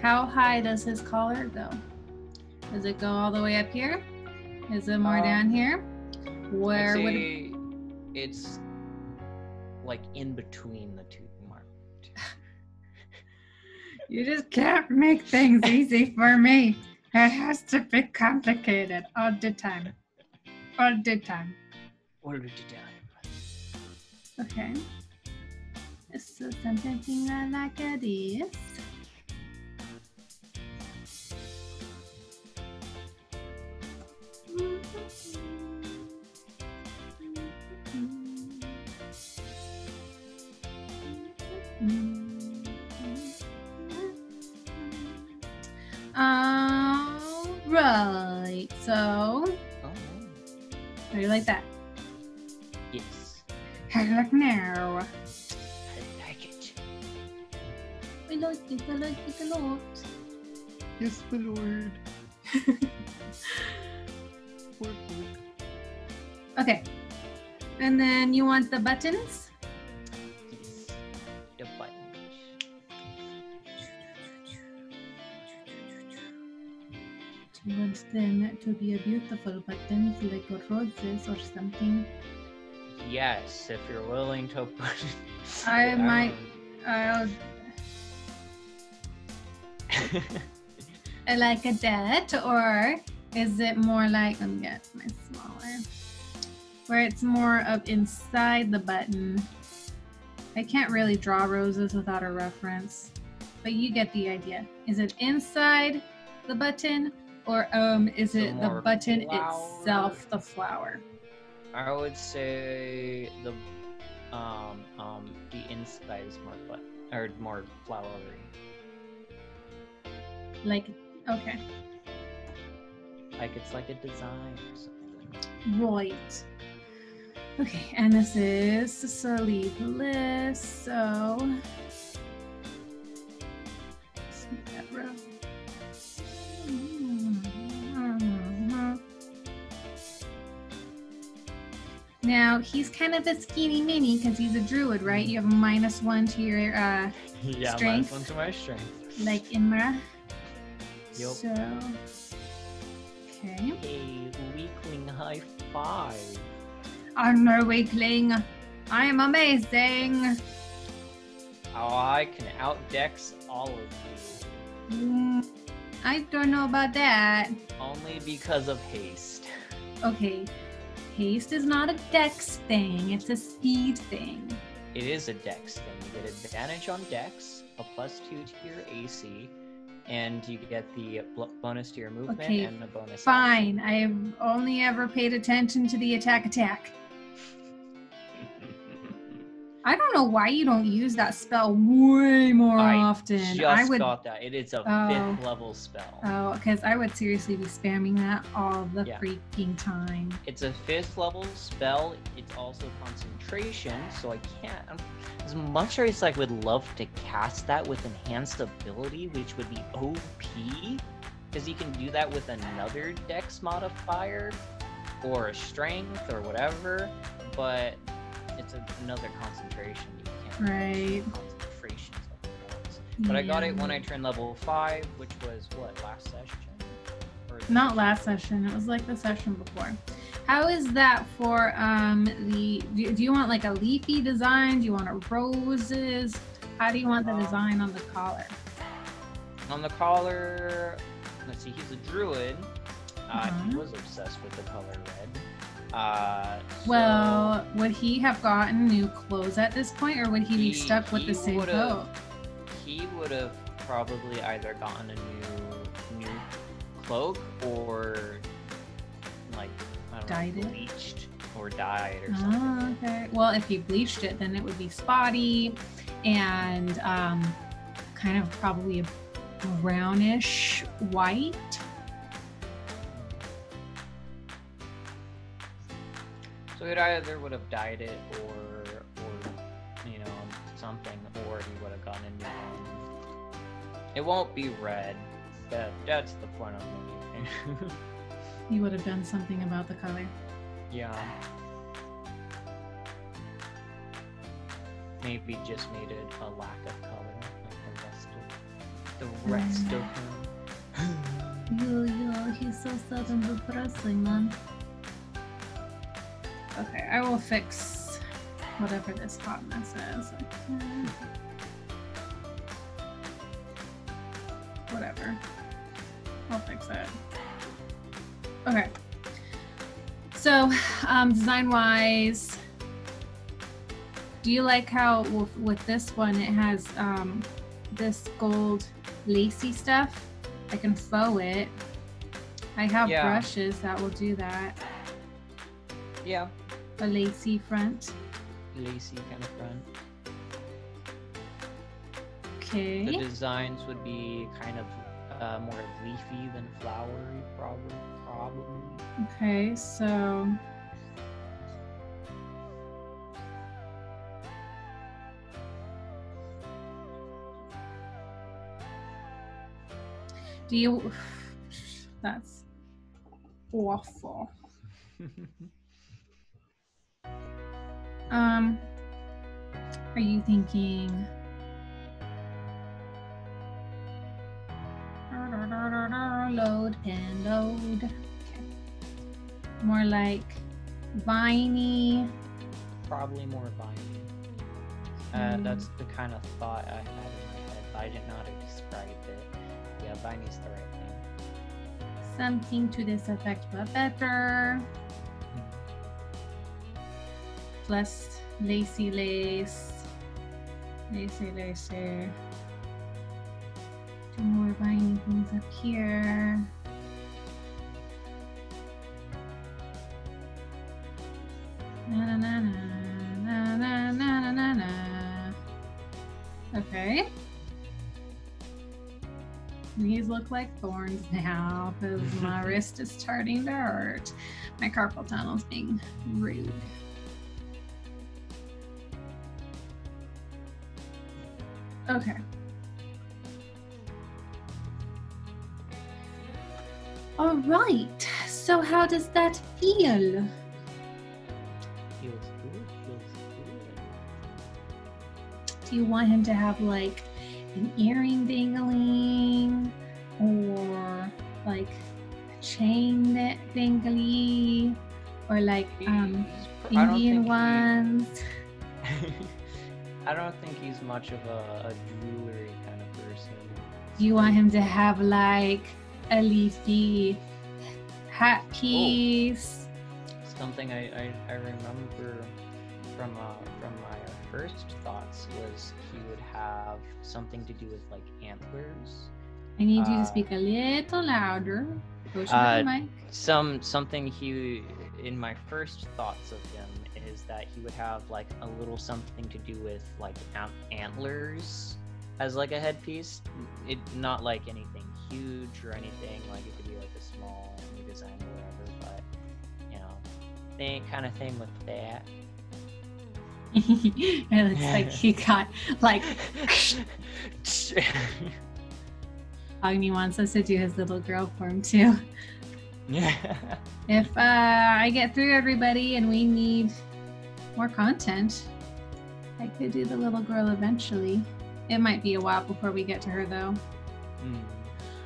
How high does his collar go? Does it go all the way up here? Is it more down here? Where would it... It's like in between the two marks. You just can't make things easy for me. It has to be complicated all the time. All the time. All the time. Okay. So something like this. Right. So, Oh. how do you like that? Yes. How do you like now? I like it. I like it a lot. Yes, my lord. Okay. And then you want the buttons? Yes. The buttons. Do you want them to be a beautiful buttons like roses or something? Yes, if you're willing to put I might. I'll like a that, or is it more like, let me get my smaller, where it's more of inside the button. I can't really draw roses without a reference, but you get the idea. Is it inside the button, or is it the button itself, the flower? I would say the inside is more flowery. Like, okay. Like it's like a design or something. Right. Okay, and this is sleeveless, so see that row. Now he's kind of a skinny mini because he's a druid, right? You have a -1 to your Yeah, strength. -1 to my strength. Like Imra. Yup. So, okay. Hey, weakling high five. I'm no weakling. I am amazing. Oh, I can outdex all of you. I don't know about that. Only because of haste. Okay. Haste is not a dex thing, it's a speed thing. It is a dex thing. You get advantage on dex, a +2 to your AC, and you get the bonus to your movement and a bonus. Fine, I've only ever paid attention to the attack. I don't know why you don't use that spell way more often. I just got that. It is a 5th level spell. Oh, because I would seriously be spamming that all the freaking time. It's a 5th level spell. It's also concentration, so I can't. As much as I would love to cast that with enhanced ability, which would be OP, because you can do that with another dex modifier or a strength or whatever, but it's another concentration. You can't right. Concentrations of the ones. But I got it when I turned level 5, which was what, last session? Not last session. It was like the session before. How is that for do you want like a leafy design? Do you want a roses? How do you want the design on the collar? On the collar, let's see. He's a druid. He was obsessed with the color red. Well, would he have gotten new clothes at this point, or would he be stuck with the same coat? He would have probably either gotten a new cloak or like bleached or dyed or something. Oh, okay. Well, if he bleached it, then it would be spotty and kind of probably a brownish white. So it either would have dyed it or you know, something, or he would have gotten a new one. It won't be red. That's the point I'm making. You would have done something about the color. Yeah. Maybe just made it a lack of color, like the rest of him. Yo, he's so sad and depressing, man. Okay, I will fix whatever this hot mess is. Okay. whatever. I'll fix it. Okay. So, design-wise, do you like how with this one it has this gold lacy stuff? I can faux it. I have brushes that will do that. Yeah. A lacy front. Lacy kind of front. Okay. The designs would be kind of more leafy than flowery, probably. Okay, so do you? That's awful. Are you thinking? Load pen, load. Okay. More like viney. Probably more viney. That's the kind of thought I had in my head, but I didn't know how to describe it. Yeah, viney's the right thing. Something to this effect, but better. Plus lacy lace. Lacy lacy. Two more viney things up here. Na na na na na na na na na. Okay. These look like thorns now because my wrist is starting to hurt. My carpal tunnel's being rude. Okay. All right. So how does that feel? Feels good. Do you want him to have like an earring dangling or like a chain dangly or like Indian ones? I don't think he's much of a jewelry kind of person. Do you want him to have like a leafy hat piece? Something I remember from my first thoughts was he would have something to do with like antlers. I need you to speak a little louder. Go to the mic. Something he in my first thoughts of him is that he would have like a little something to do with like antlers as like a headpiece. It not like anything huge or anything, like it could be like a small new design or whatever, but you know, kind of thing with that. It looks like he got like Agni wants us to do his little girl form too. Yeah. If I get through everybody and we need more content, I could do the little girl eventually. It might be a while before we get to her though.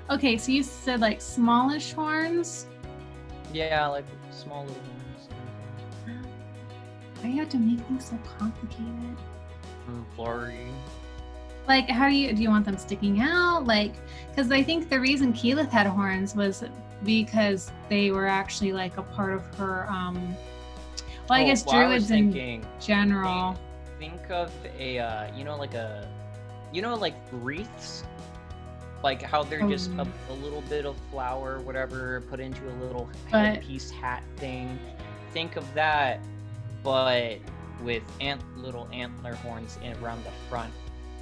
Okay, so you said like smallish horns? Yeah, like small little horns. Why do you have to make things so complicated? Flowery. Like, how do you want them sticking out? Like, because I think the reason Keyleth had horns was because they were actually like a part of her. Well, I guess druids in general. Think of a like wreaths, like how they're just a little bit of flower, whatever, put into a little headpiece hat thing. Think of that, but with little antler horns around the front,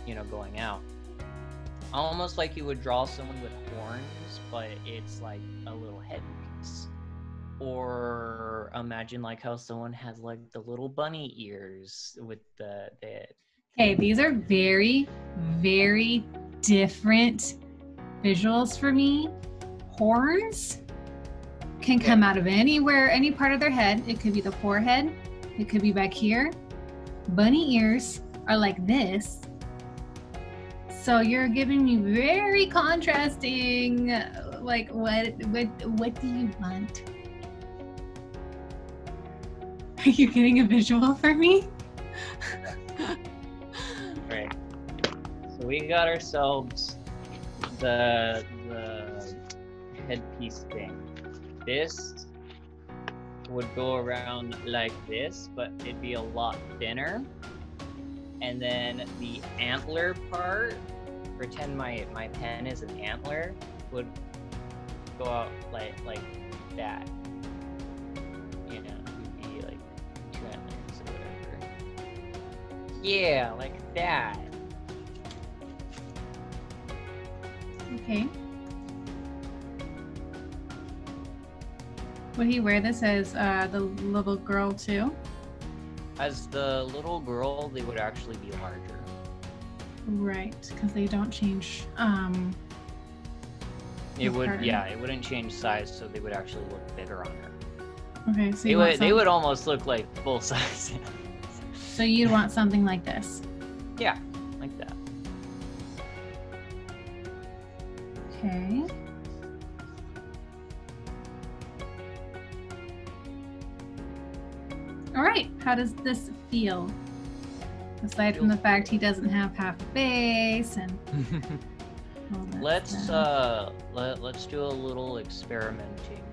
you know, going out. Almost like you would draw someone with horns, but it's like a little headpiece. Or imagine like how someone has like the little bunny ears with the Okay, these are very, very different visuals for me. Horns can come out of anywhere, any part of their head. It could be the forehead. It could be back here. Bunny ears are like this. So you're giving me very contrasting, like what do you want? Are you getting a visual for me? Right. So we got ourselves the headpiece thing. This would go around like this, but it'd be a lot thinner. And then the antler part, pretend my pen is an antler, would go out like that. You know, it would be like 2 antlers or whatever. Yeah, like that. Okay. Would he wear this as the little girl too? As the little girl, they would actually be larger. Right, because they don't change. It would, yeah, it wouldn't change size, so they would actually look bigger on her. Okay, so they would almost look like full size. So you'd want something like this? Yeah, like that. Okay. All right, how does this feel? Aside from the fact he doesn't have half a face and all that let's stuff. let's do a little experimenting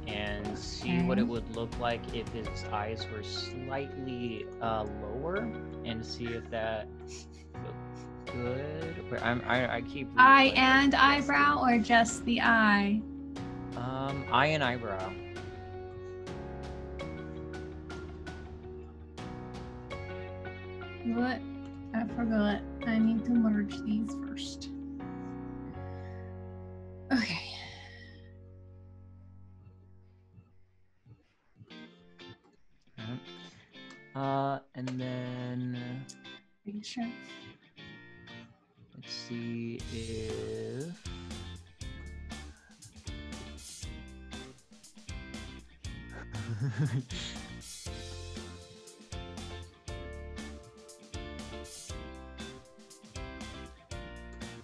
and see what it would look like if his eyes were slightly lower, and see if that feels good. I keep eye and eyebrow, or just the eye? Eye and eyebrow. What? I forgot. I need to merge these first. Okay. And then Are you sure? let's see if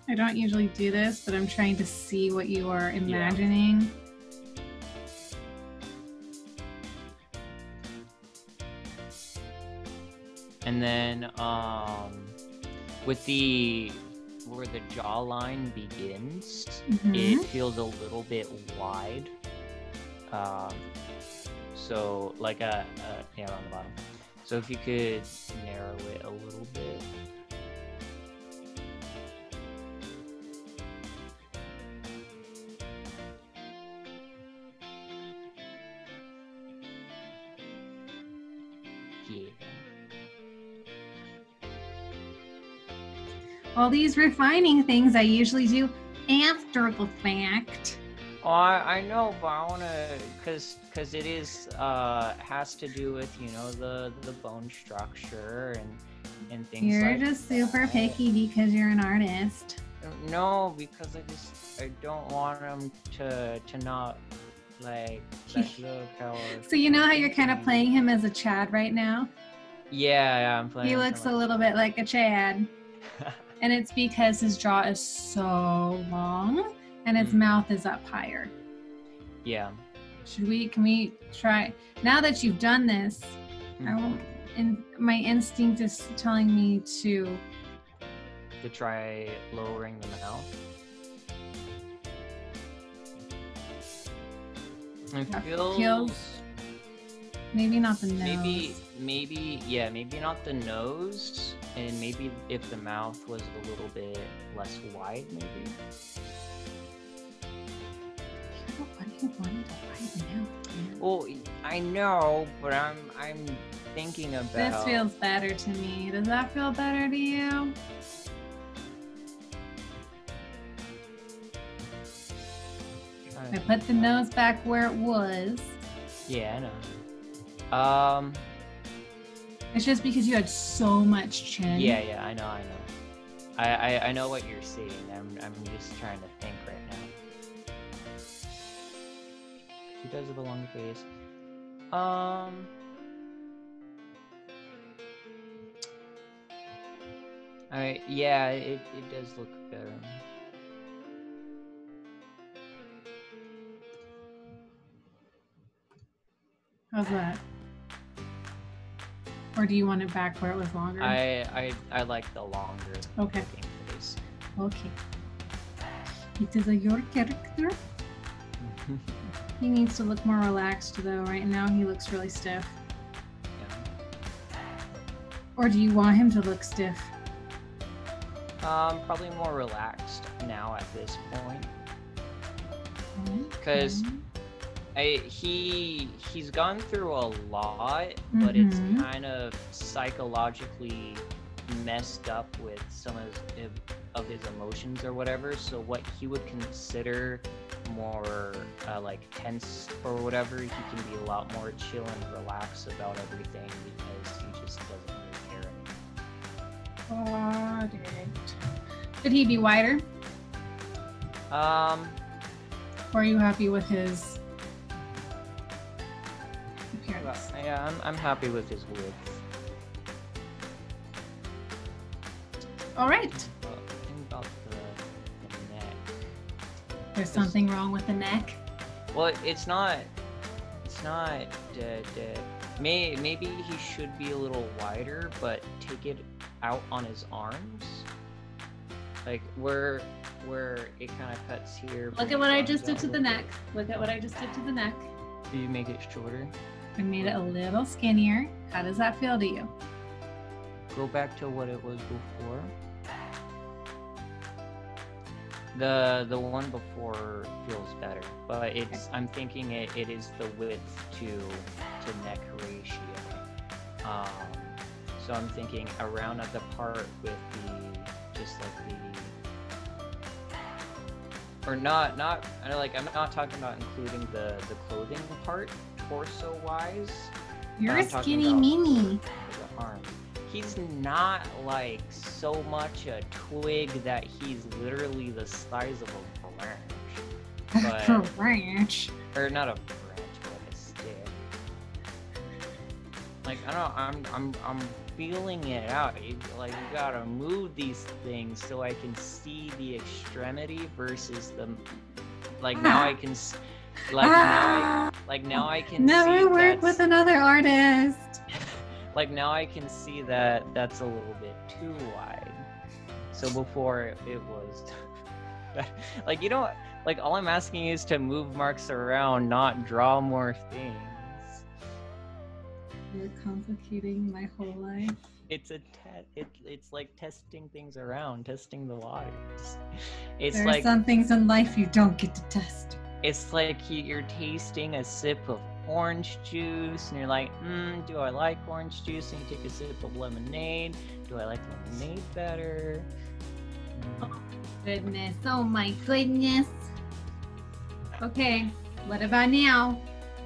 I don't usually do this, but I'm trying to see what you are imagining. And then with where the jawline begins, it feels a little bit wide. So like yeah, on the bottom. So if you could narrow it a little bit. Yeah. All these refining things I usually do after the fact. Oh, I know, but I wanna, cause it is has to do with, you know, the bone structure and things. You're just super picky because you're an artist. No, because I don't want them to not like look how. So you know how you're kind of playing him as a Chad right now? Yeah, I'm playing. He looks a little bit like a Chad. And it's because his jaw is so long and his mouth is up higher. Yeah. Can we try, now that you've done this, my instinct is telling me to try lowering the mouth. It feels maybe not the nose. Maybe not the nose, and maybe if the mouth was a little bit less wide, maybe. What do you want to write now? Well, I know, but I'm thinking about. This feels better to me. Does that feel better to you? I put the nose back where it was. Yeah, I know. It's just because you had so much chin. Yeah, I know. I know what you're seeing. I'm just trying to think right now. He does have a long face. Alright, yeah, it does look better. How's that? Or do you want it back where it was longer? I like the longer okay. face. Okay. It is your character. He needs to look more relaxed though. Right now he looks really stiff. Yeah. Or do you want him to look stiff? Probably more relaxed now at this point. Because he's gone through a lot, but it's kind of psychologically messed up with some of his emotions or whatever. So what he would consider more like tense or whatever, he can be a lot more chill and relaxed about everything because he just doesn't really care anymore. Got it. Could he be wider? Or are you happy with his appearance? Well, yeah, I'm happy with his width. All right. Think about the neck. There's something wrong with the neck. Well, it's not. Maybe he should be a little wider, but take it out on his arms, like where it kind of cuts here. Look at what I just did to the neck. Look at what I just did to the neck. Do you make it shorter? I made it a little skinnier. How does that feel to you? Go back to what it was before. The one before feels better, but I'm thinking it is the width to neck ratio. So I'm thinking around at the part with I'm not talking about including the clothing part torso wise. You're a skinny mini. The arms. He's not like so much a twig that he's literally the size of a branch. But, branch? Or not a branch, but a stick. Like I don't know, I'm feeling it out. You gotta move these things so I can see the extremity versus the now I can now I can never see work with another artist. Like now I can see that that's a little bit too wide. So before it was like, you know, like all I'm asking is to move marks around, not draw more things. You're complicating my whole life. It's it's like testing things around, testing the waters. There are some things in life you don't get to test. It's like you're tasting a sip of orange juice and you're like, do I like orange juice? And you take a sip of lemonade. Do I like lemonade better? Oh goodness, oh my goodness. Okay, what about now?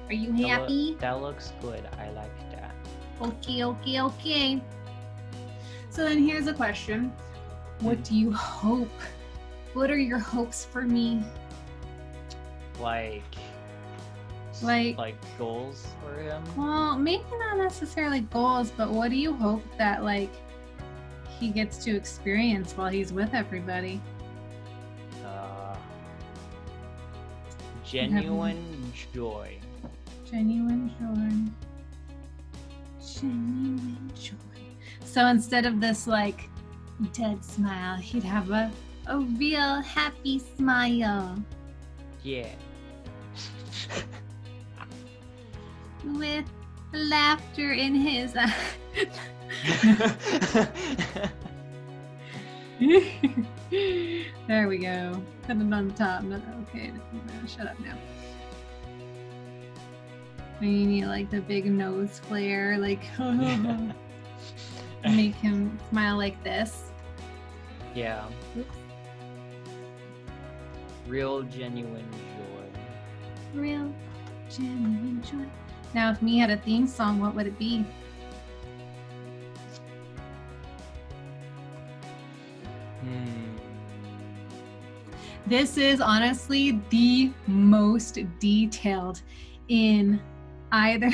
Are you happy? That looks good. I like that. Okay. So then here's a question. What do you hope? What are your hopes for me? Like goals for him? Well, maybe not necessarily goals, but what do you hope that he gets to experience while he's with everybody? Genuine joy. Genuine joy. So instead of this dead smile, he'd have a real happy smile. Yeah. With laughter in his eyes. There we go. Put it on top. Okay, shut up now. You need the big nose flare, make him smile like this. Yeah. Oops. Real genuine joy. Real genuine joy. Now, if me had a theme song, what would it be? This is honestly the most detailed in either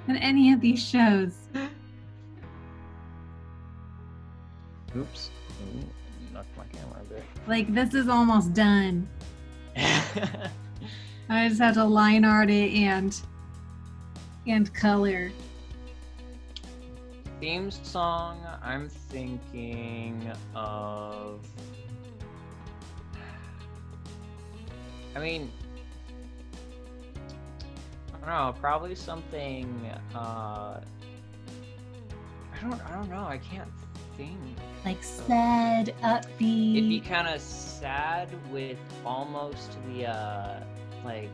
in any of these shows. Oops. Knocked my camera a bit. This is almost done. I just have to line art it and color. Theme song, I'm thinking of I mean, I don't know, probably something, I don't know, I can't think. Like sad, upbeat. It'd be kind of sad with almost the, like,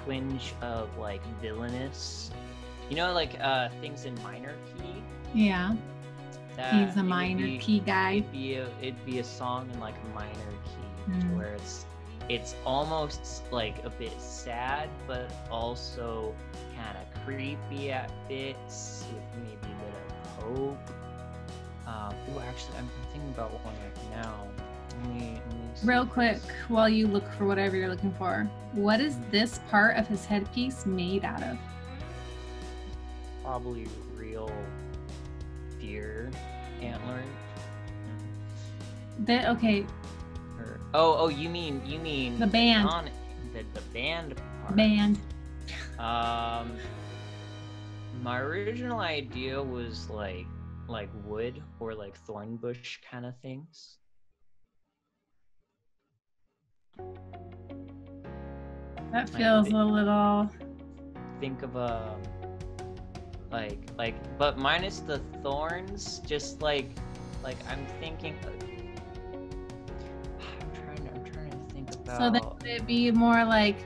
twinge of, like, villainous. You know, like, things in minor key? Yeah. He's a minor key guy. It'd be a song in, like, a minor key, to where it's almost like a bit sad, but also kind of creepy at bits, with maybe a bit of hope. Actually, I'm thinking about one right now. Let me Real quick, while you look for whatever you're looking for, what is this part of his headpiece made out of? Probably real deer antler. Okay. Oh, you mean the band? The band part. Band. My original idea was like wood or like thorn bush kind of things. That feels a little. Think of a but minus the thorns. Just like I'm thinking. I'm trying to think about. So then would it be more like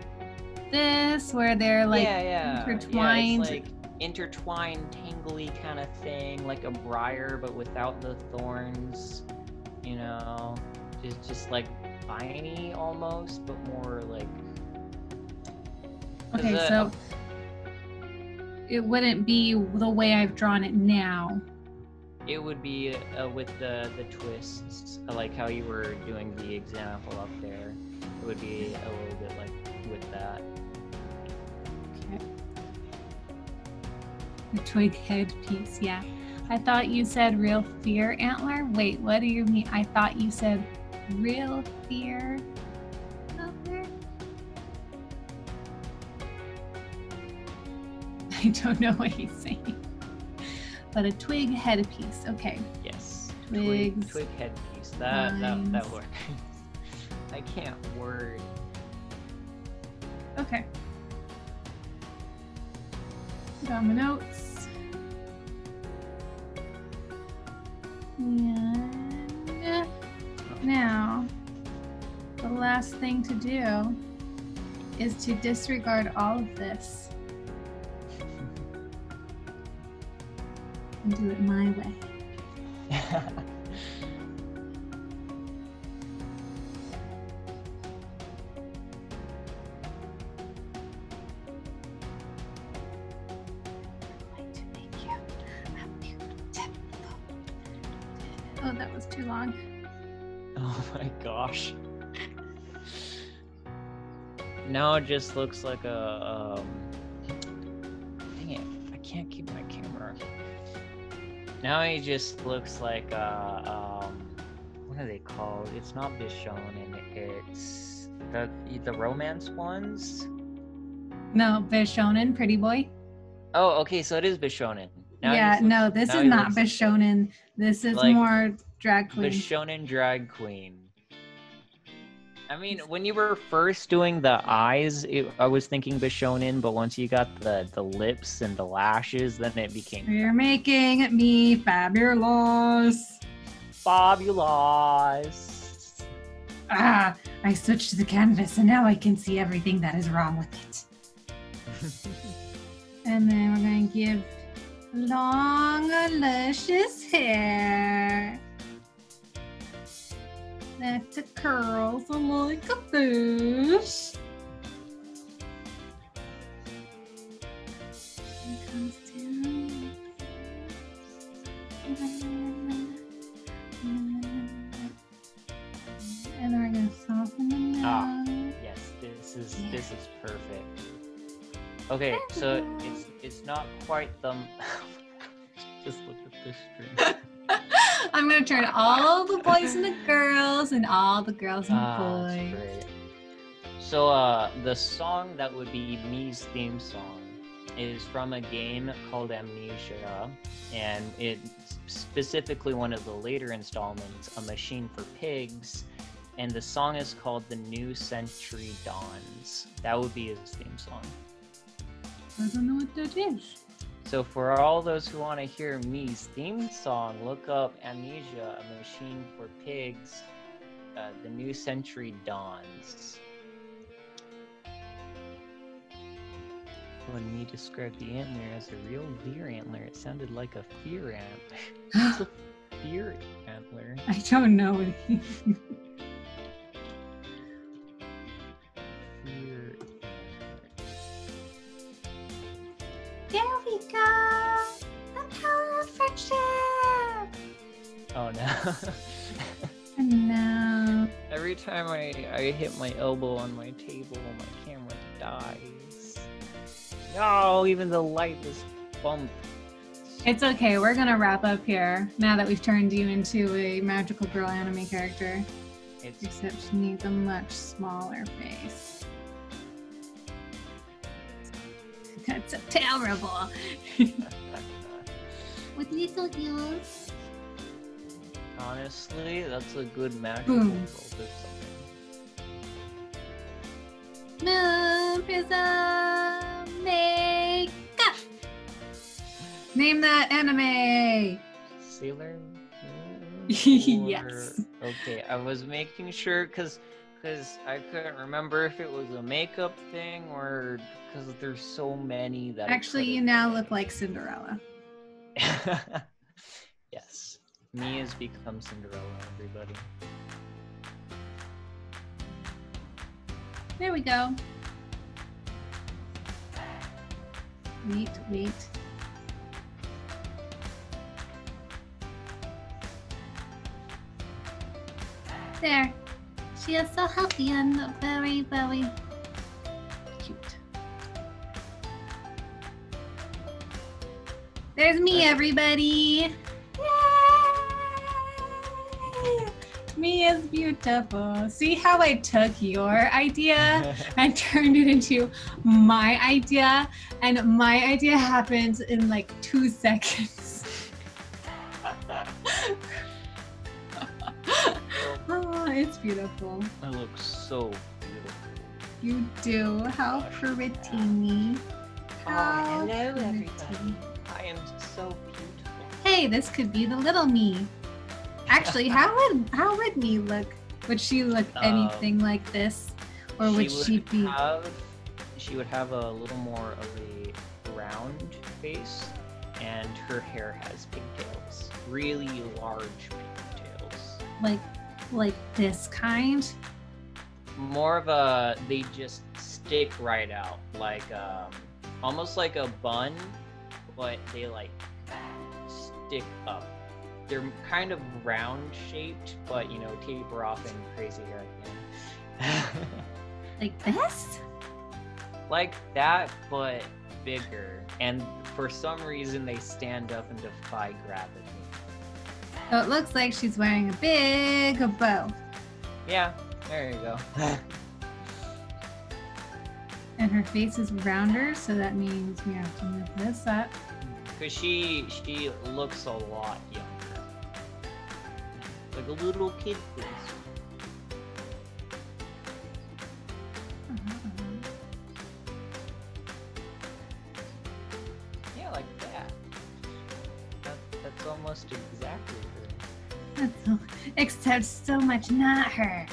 this, where they're like intertwined? Yeah, it's like intertwined, tangly kind of thing, like a briar, but without the thorns. You know, just like viney almost, but more like. Okay, so it wouldn't be the way I've drawn it now. It would be with the twists, like how you were doing the example up there. It would be a little bit like with that. Okay. The twig headpiece, yeah. I thought you said real fear antler. Wait, what do you mean? I thought you said real fear antler. I don't know what he's saying. But a twig headpiece, okay. Yes. Twigs. Twig headpiece. That works. I can't word. Okay. Got my notes. And now, the last thing to do is to disregard all of this and do it my way. Oh, that was too long. Oh my gosh. Now it just looks like a dang it, I can't keep my camera. Now it just looks like what are they called? It's not Bishonen, it's the romance ones? No, Bishonen, pretty boy. Oh, okay, so it is Bishonen. Now yeah, no, this is not Bishonen. This is like more drag queen. Bishonen drag queen. I mean, when you were first doing the eyes, I was thinking Bishonen, but once you got the lips and the lashes, then it became... You're making me fabulous. Fabulous. Ah, I switched to the canvas and now I can see everything that is wrong with it. And then we're going to give long, luscious hair. That curls like a bush. It comes down. And then we're gonna soften the nose. Ah, yes, this is perfect. Okay, so it's not quite the. Just look at this string. I'm gonna turn all the boys into girls and all the girls into boys. Great. So the song that would be me's theme song is from a game called Amnesia, and it's specifically one of the later installments, A Machine for Pigs, and the song is called "The New Century Dawns." That would be his theme song. I don't know what that is. So for all those who want to hear me's theme song, look up Amnesia, a Machine for Pigs, The New Century Dawns. When me described the antler as a real deer antler, it sounded like a fear antler. What's a fear antler? I don't know. Fear antler. There we go! The power of friendship! Oh no. No. Every time I hit my elbow on my table, my camera dies. No, even the light was bumped. It's okay, we're gonna wrap up here now that we've turned you into a magical girl anime character. Except she needs a much smaller face. That's so terrible. With little ears. Honestly, that's a good magical Boom. world or something. Moon Prism Makeup! Name that anime! Sailor Moon? Yes. Okay, I was making sure because I couldn't remember if it was a makeup thing or because there's so many that. Actually, you now look like Cinderella. Yes, me has become Cinderella, everybody. There we go. Wait. There. She is so healthy and very, very cute. There's me, everybody. Yay! Me is beautiful. See how I took your idea and turned it into my idea, and my idea happens in like 2 seconds. Oh, it's beautiful. I look so beautiful. You do. How pretty me. How hello, pretty. everybody. I am so beautiful. Hey, this could be the little me. Actually, how would me look? Would she look anything like this, or would she be? She would have a little more of a round face, and her hair has pigtails, really large pigtails. Like this kind? More of a, they just stick right out, like almost like a bun, but they like stick up. They're kind of round shaped, but you know, taper off in crazy hair at the end. Like this? Like that, but bigger. And for some reason, they stand up and defy gravity. So it looks like she's wearing a big bow. Yeah, there you go. And her face is rounder, so that means we have to move this up. Because she looks a lot younger. Like a little kid face. Yeah, like that. That's almost exactly her. Except so much not her.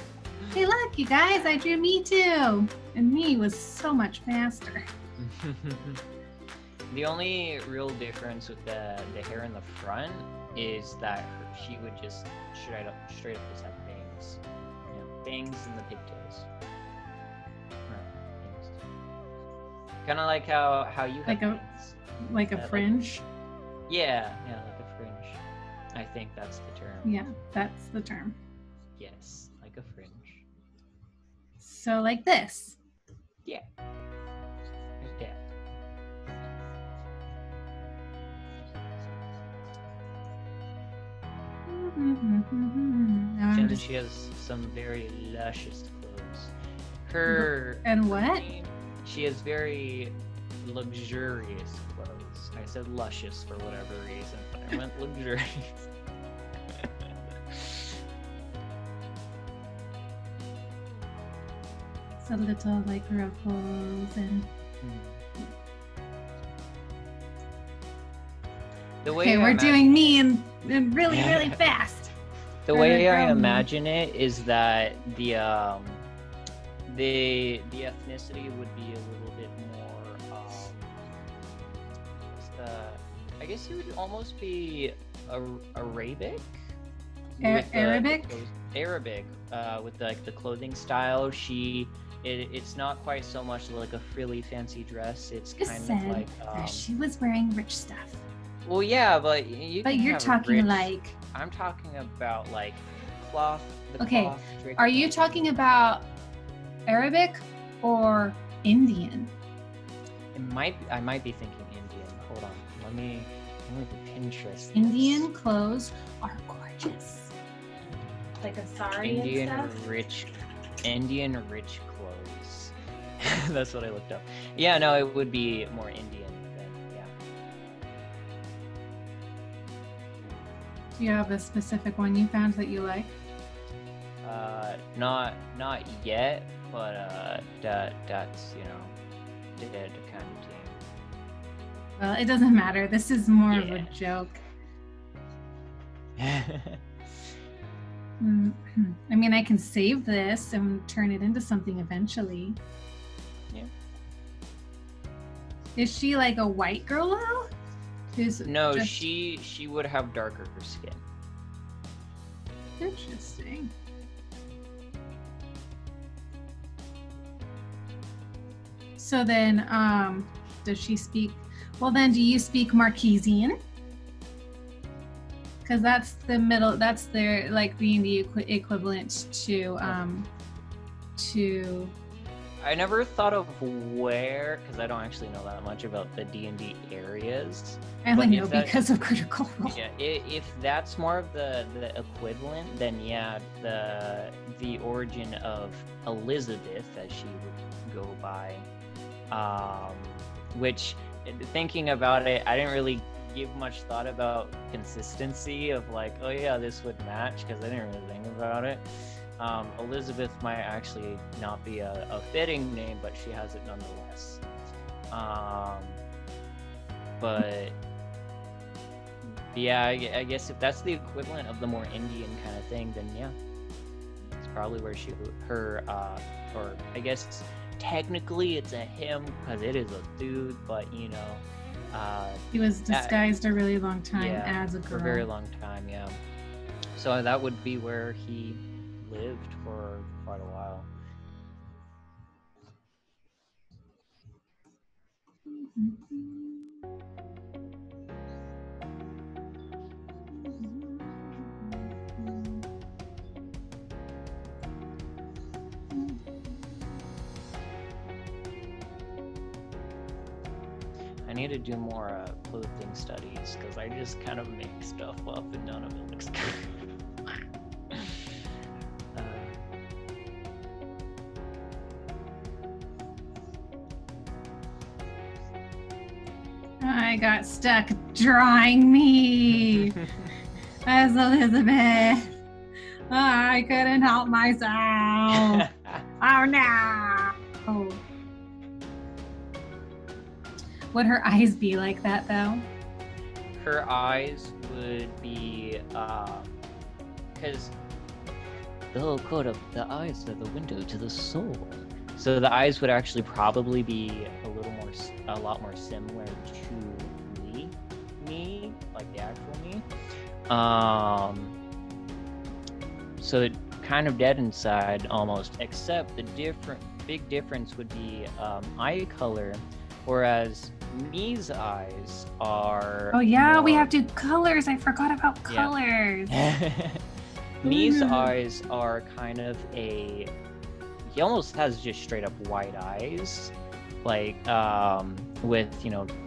Hey look, you guys, I drew me too! And me was so much faster. The only real difference with the hair in the front is that she would just straight up just have bangs. Yeah, bangs and the pigtails. Kind of like how you have Like bangs. Like a fringe? Yeah, like a fringe. I think that's the term. Yeah, that's the term. Yes, like a fringe. So like this. Yeah. Like that. And she has some very luscious clothes. Her And what? She has very luxurious clothes. I said luscious for whatever reason, but I meant luxurious. So little like ruffles and. Okay, we're doing me and really, really fast. The way I imagine it is that the ethnicity would be a little bit more. I guess it would almost be Arabic. Arabic. Arabic, with like the clothing style. It's not quite so much like a frilly fancy dress. It's kind of like she was wearing rich stuff. Well, yeah, but you're talking like. I'm talking about like cloth. Okay, are you talking about Arabic or Indian? I might be thinking Indian. Hold on, let me Pinterest. Indian clothes are gorgeous. Like a sari Indian and stuff. Indian rich clothes. That's what I looked up. Yeah, no, it would be more Indian. Do you have a specific one you found that you like? Not yet, but that's dead kind of team. Well, it doesn't matter. This is more of a joke. I mean, I can save this and turn it into something eventually. Yeah. Is she like a white girl though? No, she would have darker skin. Interesting. So then, does she speak? Well, then, do you speak Marquesian? Because that's the middle. That's their like being the equivalent to. I never thought of where, because I don't actually know that much about the D&D areas. I only know because of Critical Role. Yeah, if that's more of the equivalent, then yeah, the origin of Elizabeth, as she would go by, which, thinking about it, I didn't really give much thought about consistency of like, oh yeah, this would match, because I didn't really think about it. Elizabeth might actually not be a fitting name, but she has it nonetheless. But yeah, I guess if that's the equivalent of the more Indian kind of thing, then yeah, it's probably where or I guess technically it's a him because it is a dude, but he was disguised a really long time as a girl. For a very long time, yeah. So that would be where he lived for quite a while. I need to do more clothing studies because I just kind of make stuff up and none of it looks good. I got stuck drawing me as Elizabeth. Oh, I couldn't help myself. Oh no. Would her eyes be like that though? Her eyes would be, because the whole quote of the eyes are the window to the soul. So the eyes would actually probably be a lot more similar to me, like the actual me. So it kind of dead inside almost, except the big difference would be eye color, whereas me's eyes are. Oh yeah, we have to do colors. I forgot about colors. Yeah. Me's eyes are kind of he almost has just straight up white eyes, like with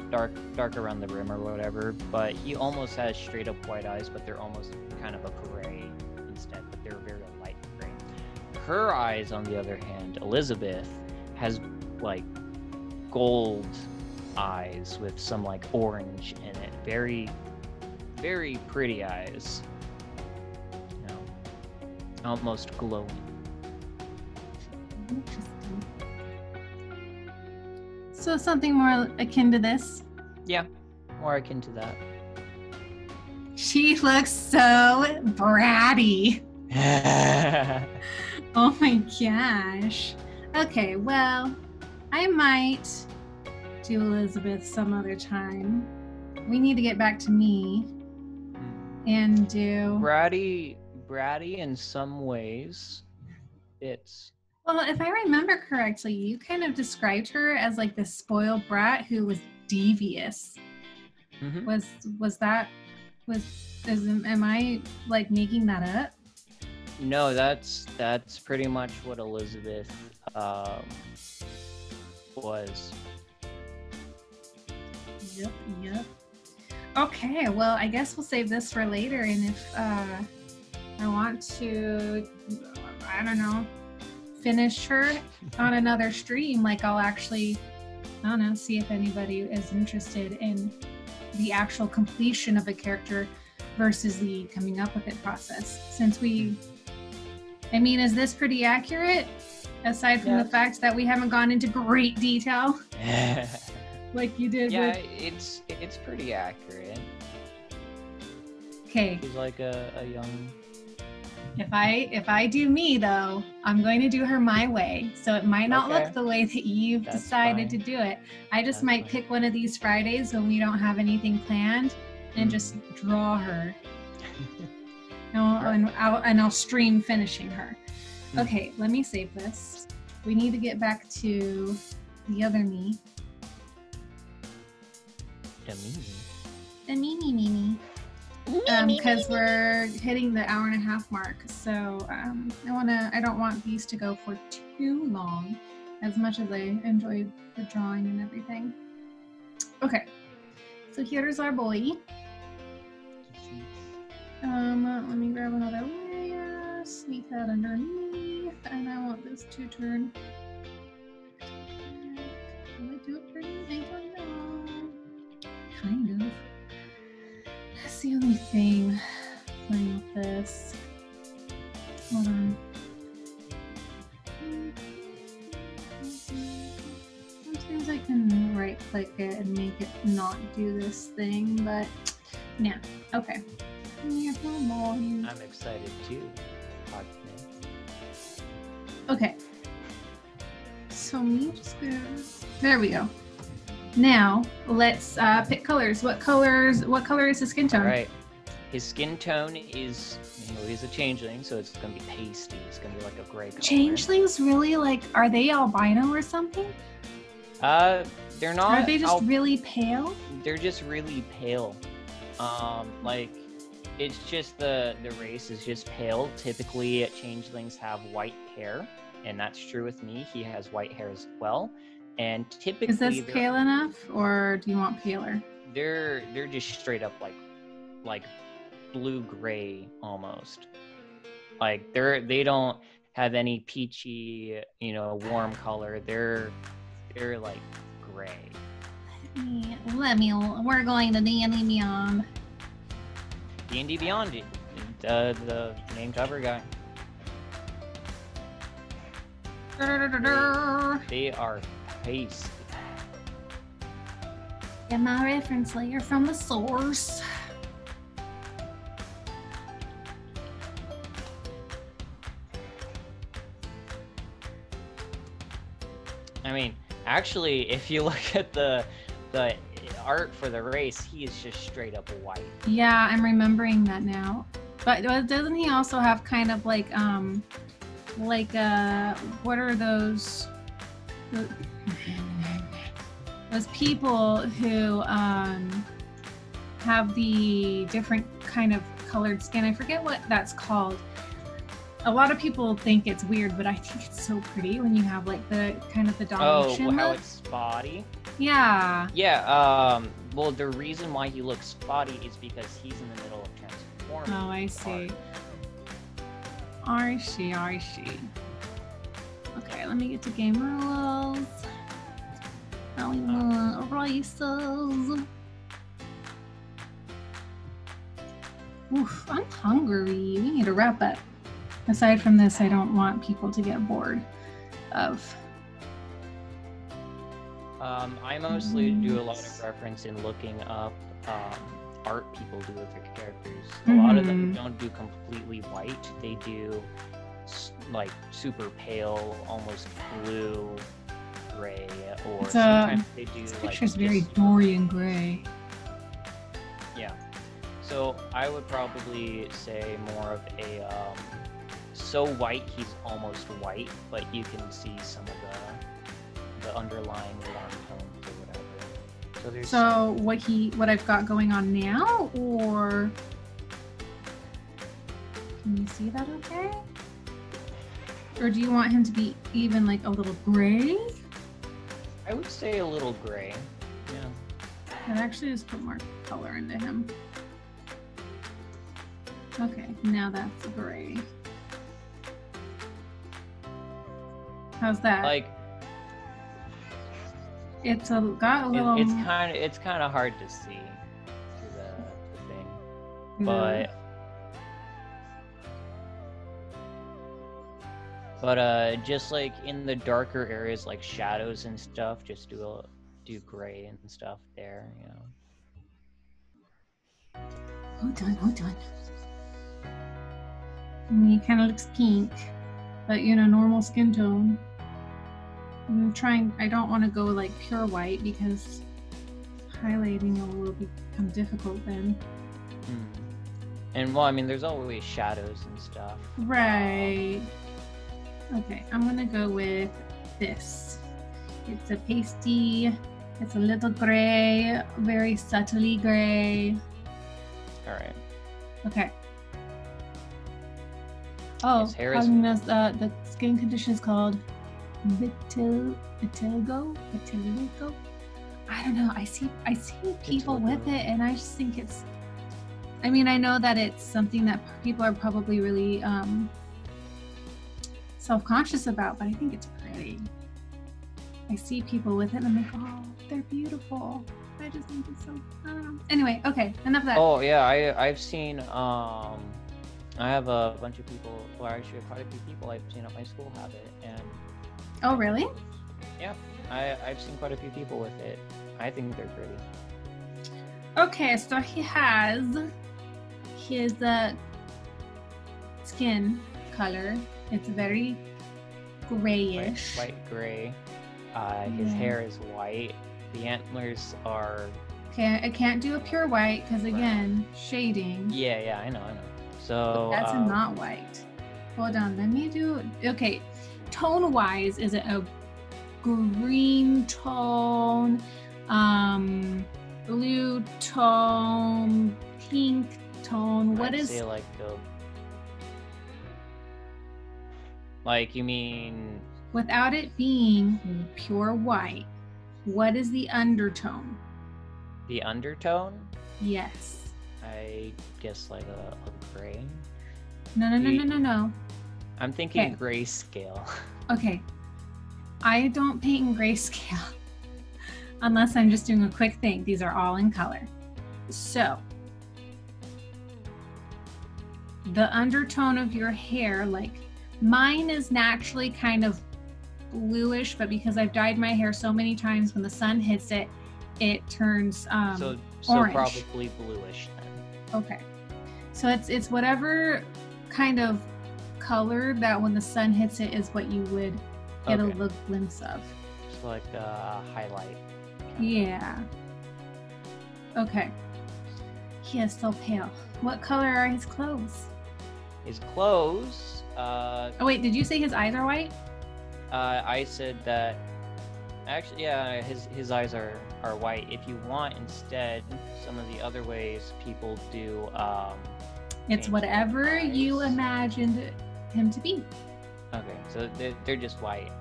dark around the rim or whatever, but he almost has straight up white eyes, but they're almost kind of a gray instead, but they're very light gray. Her eyes, on the other hand, Elizabeth, has like gold eyes with some like orange in it. Very, very pretty eyes. Almost glowing. Interesting. So something more akin to this. Yeah, more akin to that. She looks so bratty. Oh my gosh. Okay, well, I might do Elizabeth some other time. We need to get back to me and do Bratty in some ways. Well, if I remember correctly, you kind of described her as like this spoiled brat who was devious. Mm-hmm. Am I like making that up? No, that's pretty much what Elizabeth was. Yep. Okay, well, I guess we'll save this for later, and if I want to, I don't know, finish her on another stream, like I'll actually, I don't know, see if anybody is interested in the actual completion of a character versus the coming up with it process. Since I mean, is this pretty accurate? Aside from the fact that we haven't gone into great detail. Like you did with... it's pretty accurate. Okay. She's like a young... If I do me, though, I'm going to do her my way. So it might not look the way that you've decided to do it. I just might pick one of these Fridays when we don't have anything planned and just draw her. And I'll stream finishing her. Okay, let me save this. We need to get back to the other me. The me. Because we're hitting the hour-and-a-half mark, so I don't want these to go for too long, as much as I enjoyed the drawing and everything. Okay, so here's our boy. Let me grab another layer, sneak that underneath, and I want this to turn. Will I do it pretty? I don't know. Kind of. That's the only thing playing with this. Hold on. Sometimes I can right click it and make it not do this thing, but yeah, okay. I'm excited too. Okay. So me just go. There we go. Now let's pick colors. What color is his skin tone? All right. His skin tone is, he's a changeling, so it's gonna be pasty. It's gonna be like a gray color. Changelings really are they albino or something? They're not. Are they just really pale? They're just really pale. Like it's just the race is just pale. Typically, changelings have white hair, and that's true with me. He has white hair as well. And typically, is this pale enough, or do you want paler? They're just straight up like blue gray almost. Like they don't have any peachy, warm color. They're like gray. We're going to D&D Beyond. D&D Beyond, the main cover guy. They are pasty. Get my reference layer from the source. I mean, actually, if you look at the art for the race, he is just straight up white. Yeah, I'm remembering that now. But doesn't he also have kind of like what are those people who have the different kind of colored skin? I forget what that's called. A lot of people think it's weird, but I think it's so pretty when you have like the kind of the Dalmatian how look. it's spotty. Yeah. Yeah. Well, the reason why he looks spotty is because he's in the middle of transforming. Oh, I see. I see. Okay, let me get to game rules. Races. Oof, I'm hungry. We need to wrap up. Aside from this, I don't want people to get bored of I mostly do a lot of reference in looking up art people do with their characters. A lot of them don't do completely white. They do like super pale, almost blue, gray, or sometimes they do this like. Picture's very Dorian gray. Yeah. So I would probably say more of a so white he's almost white, but you can see some of the underlying warm tones or whatever. So there's what I've got going on now, or can you see that okay? Or do you want him to be even like a little gray? I would say a little gray. Yeah. I'd actually just put more color into him. Okay, now that's gray. How's that? Like it's got a little. It's kind of hard to see the thing, but just like in the darker areas like shadows and stuff, just do gray and stuff there, you know. Hold on. He kind of looks pink, but you know, normal skin tone. I don't want to go like pure white because highlighting will become difficult then. And well, I mean, there's always shadows and stuff. Right. Okay, I'm gonna go with this. It's a pasty, it's a little gray, very subtly gray. All right. Okay. Oh, the skin condition is called vitiligo. I don't know. I see people with it, and I just think it's. I mean, I know that it's something that people are probably really self-conscious about, but I think it's pretty. I see people with it, and I'm like, oh, they're beautiful. I just think it's so. I don't know. Anyway, okay, enough of that. Oh yeah, I've seen. I have a bunch of people, or actually quite a few people I've seen at my school have it, and. Oh really? Yeah, I've seen quite a few people with it. I think they're pretty. Okay, so he has his skin color. It's very grayish. White gray. His hair is white. The antlers are. Okay, I can't do a pure white because again, shading. Yeah, I know. So. But that's not white. Hold on, let me do. Okay, tone-wise, is it a green tone, blue tone, pink tone? What is? I'd say like the. Like you mean? Without it being pure white, what is the undertone? The undertone? Yes. I guess like a gray. No. I'm thinking grayscale. Okay. I don't paint in grayscale unless I'm just doing a quick thing. These are all in color. So the undertone of your hair, like mine is naturally kind of bluish, but because I've dyed my hair so many times, when the sun hits it, it turns so orange. Probably bluish then. Okay. So it's whatever kind of color that when the sun hits it is what you would get a little glimpse of. Just like a highlight. Yeah. Okay. He is so pale. What color are his clothes? His clothes. Oh wait, did you say his eyes are white? I said that. Actually, yeah, his eyes are white. If you want, instead, some of the other ways people do. It's whatever you imagined him to be. Okay, so they're just white.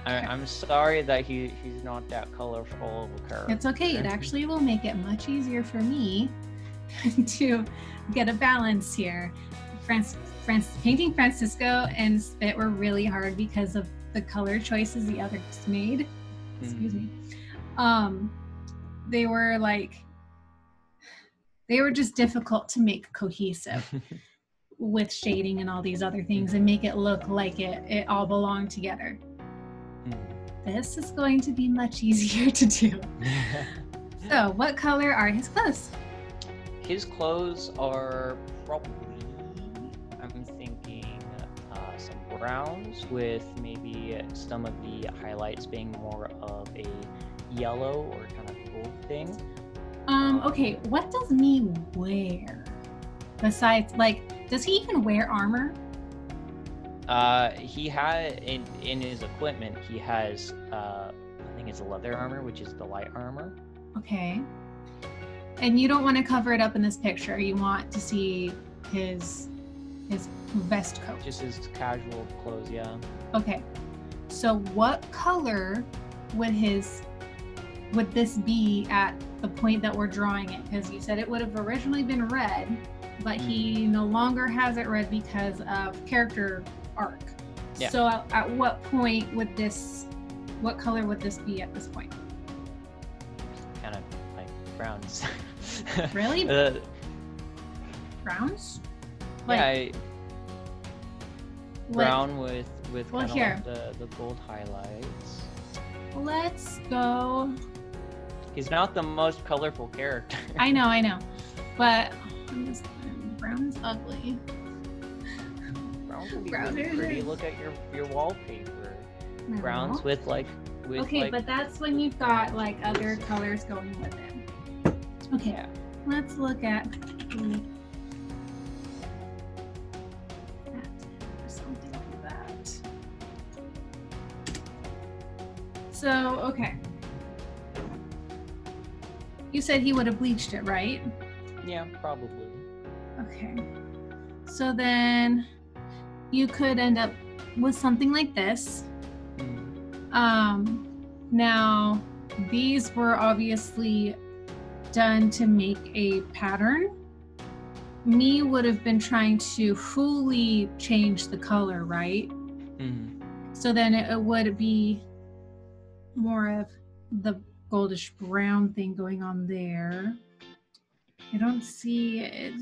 I'm sorry that he's not that colorful of a character. It's okay. It actually will make it much easier for me to get a balance here. Painting Francisco and Spit were really hard because of the color choices the others made. Excuse me. They were just difficult to make cohesive with shading and all these other things and make it look like it all belonged together. This is going to be much easier to do. So, what color are his clothes? His clothes are probably, I'm thinking, some browns with maybe some of the highlights being more of a yellow or kind of gold thing. Okay, what does me wear? Besides, like, does he even wear armor? He had, in his equipment, he has, I think it's leather armor, which is the light armor. Okay. And you don't want to cover it up in this picture. You want to see his vest coat. Just his casual clothes, yeah. Okay. So what color would this be at the point that we're drawing it? Because you said it would have originally been red, but he no longer has it red because of character arc. Yeah. So at what point would what color would this be at this point? Kind of like browns. Really? Browns? Like, yeah, brown with kind of like the gold highlights. Let's go. He's not the most colorful character. I know. But brown's ugly. Browns would be really pretty. Look at your wallpaper. Browns with okay, but that's when you've got like other colors going with it. Okay, yeah. Let's look at something like that. So, okay. You said he would have bleached it, right? Yeah, probably. Okay. So then you could end up with something like this. Now these were obviously done to make a pattern. Me would have been trying to fully change the color, right? So then it would be more of the goldish brown thing going on there. I don't see it.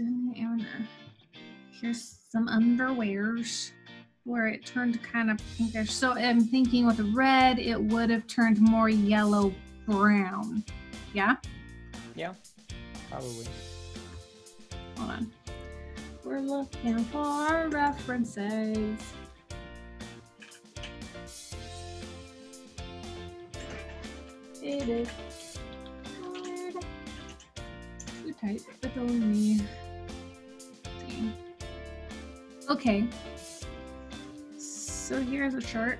Here's some underwears where it turned kind of pinkish. So I'm thinking with red, it would have turned more yellow brown. Yeah? Yeah, probably. Hold on. We're looking for references. It is hard. Too tight, but only. See. Okay. So here's a chart.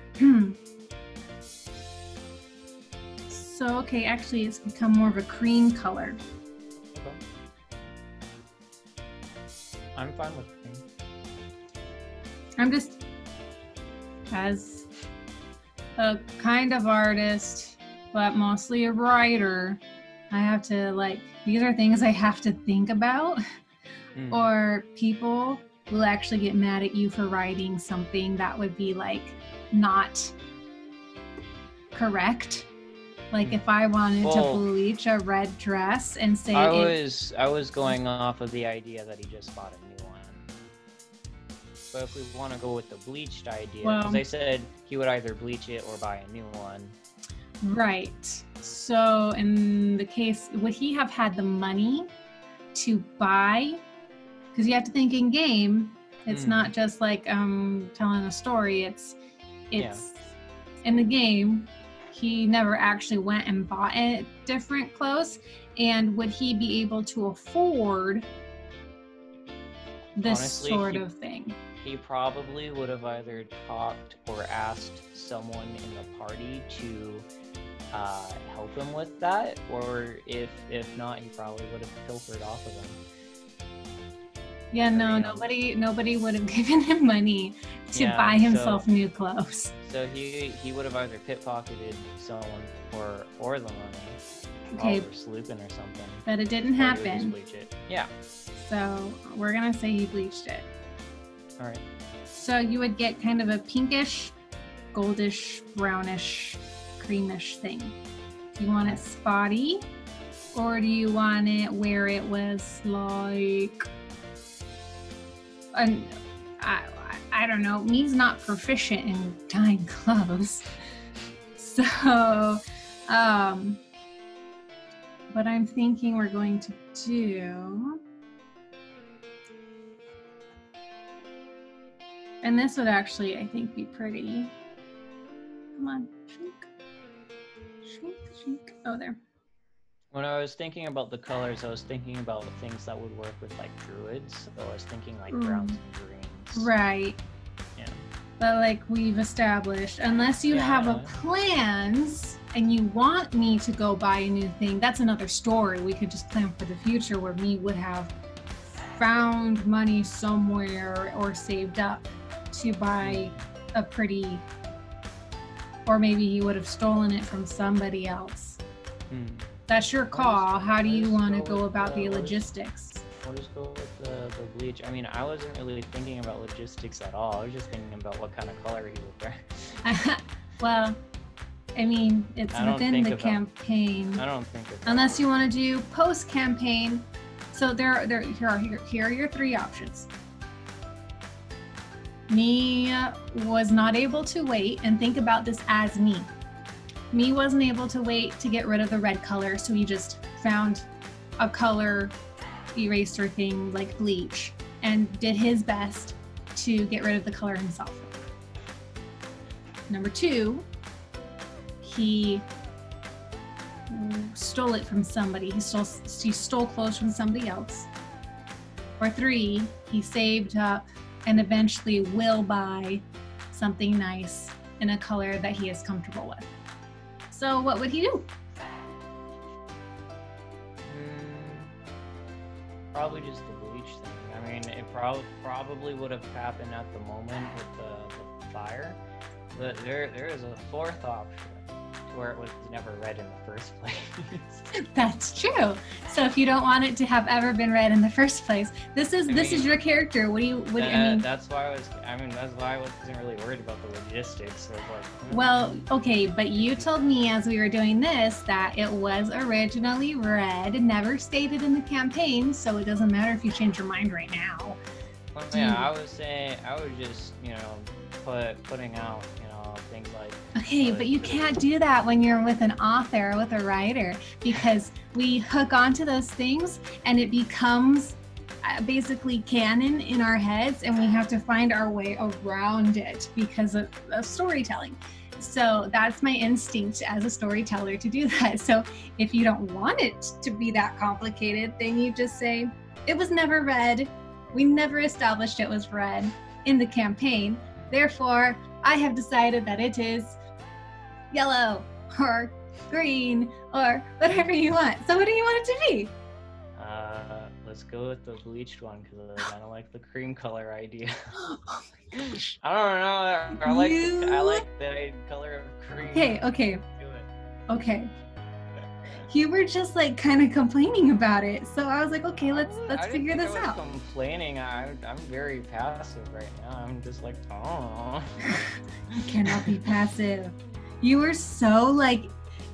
So, okay, actually it's become more of a cream color. Okay. I'm fine with cream. I'm just, as a kind of artist, but mostly a writer, I have to these are things I have to think about, or people will actually get mad at you for writing something that would be not correct. Like if I wanted to bleach a red dress and say I was going off of the idea that he just bought a new one. But if we want to go with the bleached idea, because they said he would either bleach it or buy a new one. Right. So in the case, would he have had the money to buy? Because you have to think in game, it's not just like telling a story. It's in the game. He never actually went and bought different clothes. And would he be able to afford this sort of thing? He probably would have either talked or asked someone in the party to help him with that, or if not, he probably would have pilfered off of them. Yeah, no, nobody would have given him money to buy himself new clothes. So he would have either pickpocketed someone or the money, okay, or slooping or something. But it didn't happen. Bleach it. Yeah. So we're gonna say he bleached it. All right. So you would get kind of a pinkish, goldish, brownish, creamish thing. Do you want it spotty, or do you want it where it was like? I don't know. Me's not proficient in dyeing clothes, So, what I'm thinking we're going to do, and this would actually, I think, be pretty. Come on, shrink, shrink, shrink. Oh, there. When I was thinking about the colors, I was thinking about things that would work with like druids. So I was thinking like browns and greens. Right. Yeah. But like we've established, unless you have a plans and you want me to go buy a new thing, that's another story. We could just plan for the future where me would have found money somewhere or saved up to buy a pretty, or maybe he would have stolen it from somebody else. That's your call. How do you want to go about the logistics? We'll just go with the bleach. I mean, I wasn't really thinking about logistics at all. I was just thinking about what kind of color he would wear. Well, I mean, it's within the campaign. I don't think it's unless you want to do post-campaign. So here are your three options. Me was not able to wait, and think about this as me. Me wasn't able to wait to get rid of the red color, so he just found a color eraser thing like bleach and did his best to get rid of the color himself. Number two, he stole it from somebody. He stole clothes from somebody else. Or three, he saved up and eventually will buy something nice in a color that he is comfortable with. So what would he do? Probably just the bleach thing. I mean, it probably would have happened at the moment with the fire, but there is a fourth option to where it was never red in the first place. That's true. So if you don't want it to have ever been red in the first place, this is your character. What do you I mean? That's why I wasn't really worried about the logistics. So like, well, okay, but you told me as we were doing this that it was originally red, never stated in the campaign, so it doesn't matter if you change your mind right now. Well, yeah, I was just, putting out, things like... Okay, but you can't do that when you're with an author, with a writer, because we hook onto those things and it becomes basically canon in our heads, and we have to find our way around it because of storytelling. So that's my instinct as a storyteller to do that. So if you don't want it to be that complicated, then you just say, it was never red. We never established it was red in the campaign. Therefore, I have decided that it is yellow or green or whatever you want. So what do you want it to be? Let's go with the bleached one because I kind of like the cream color idea. Oh my gosh. I don't know. I like the color of cream. Okay. Okay. You were just like kind of complaining about it, so I was like, okay, let's figure this out. Complaining, I'm very passive right now. I'm just like, oh. You cannot be passive. You were so like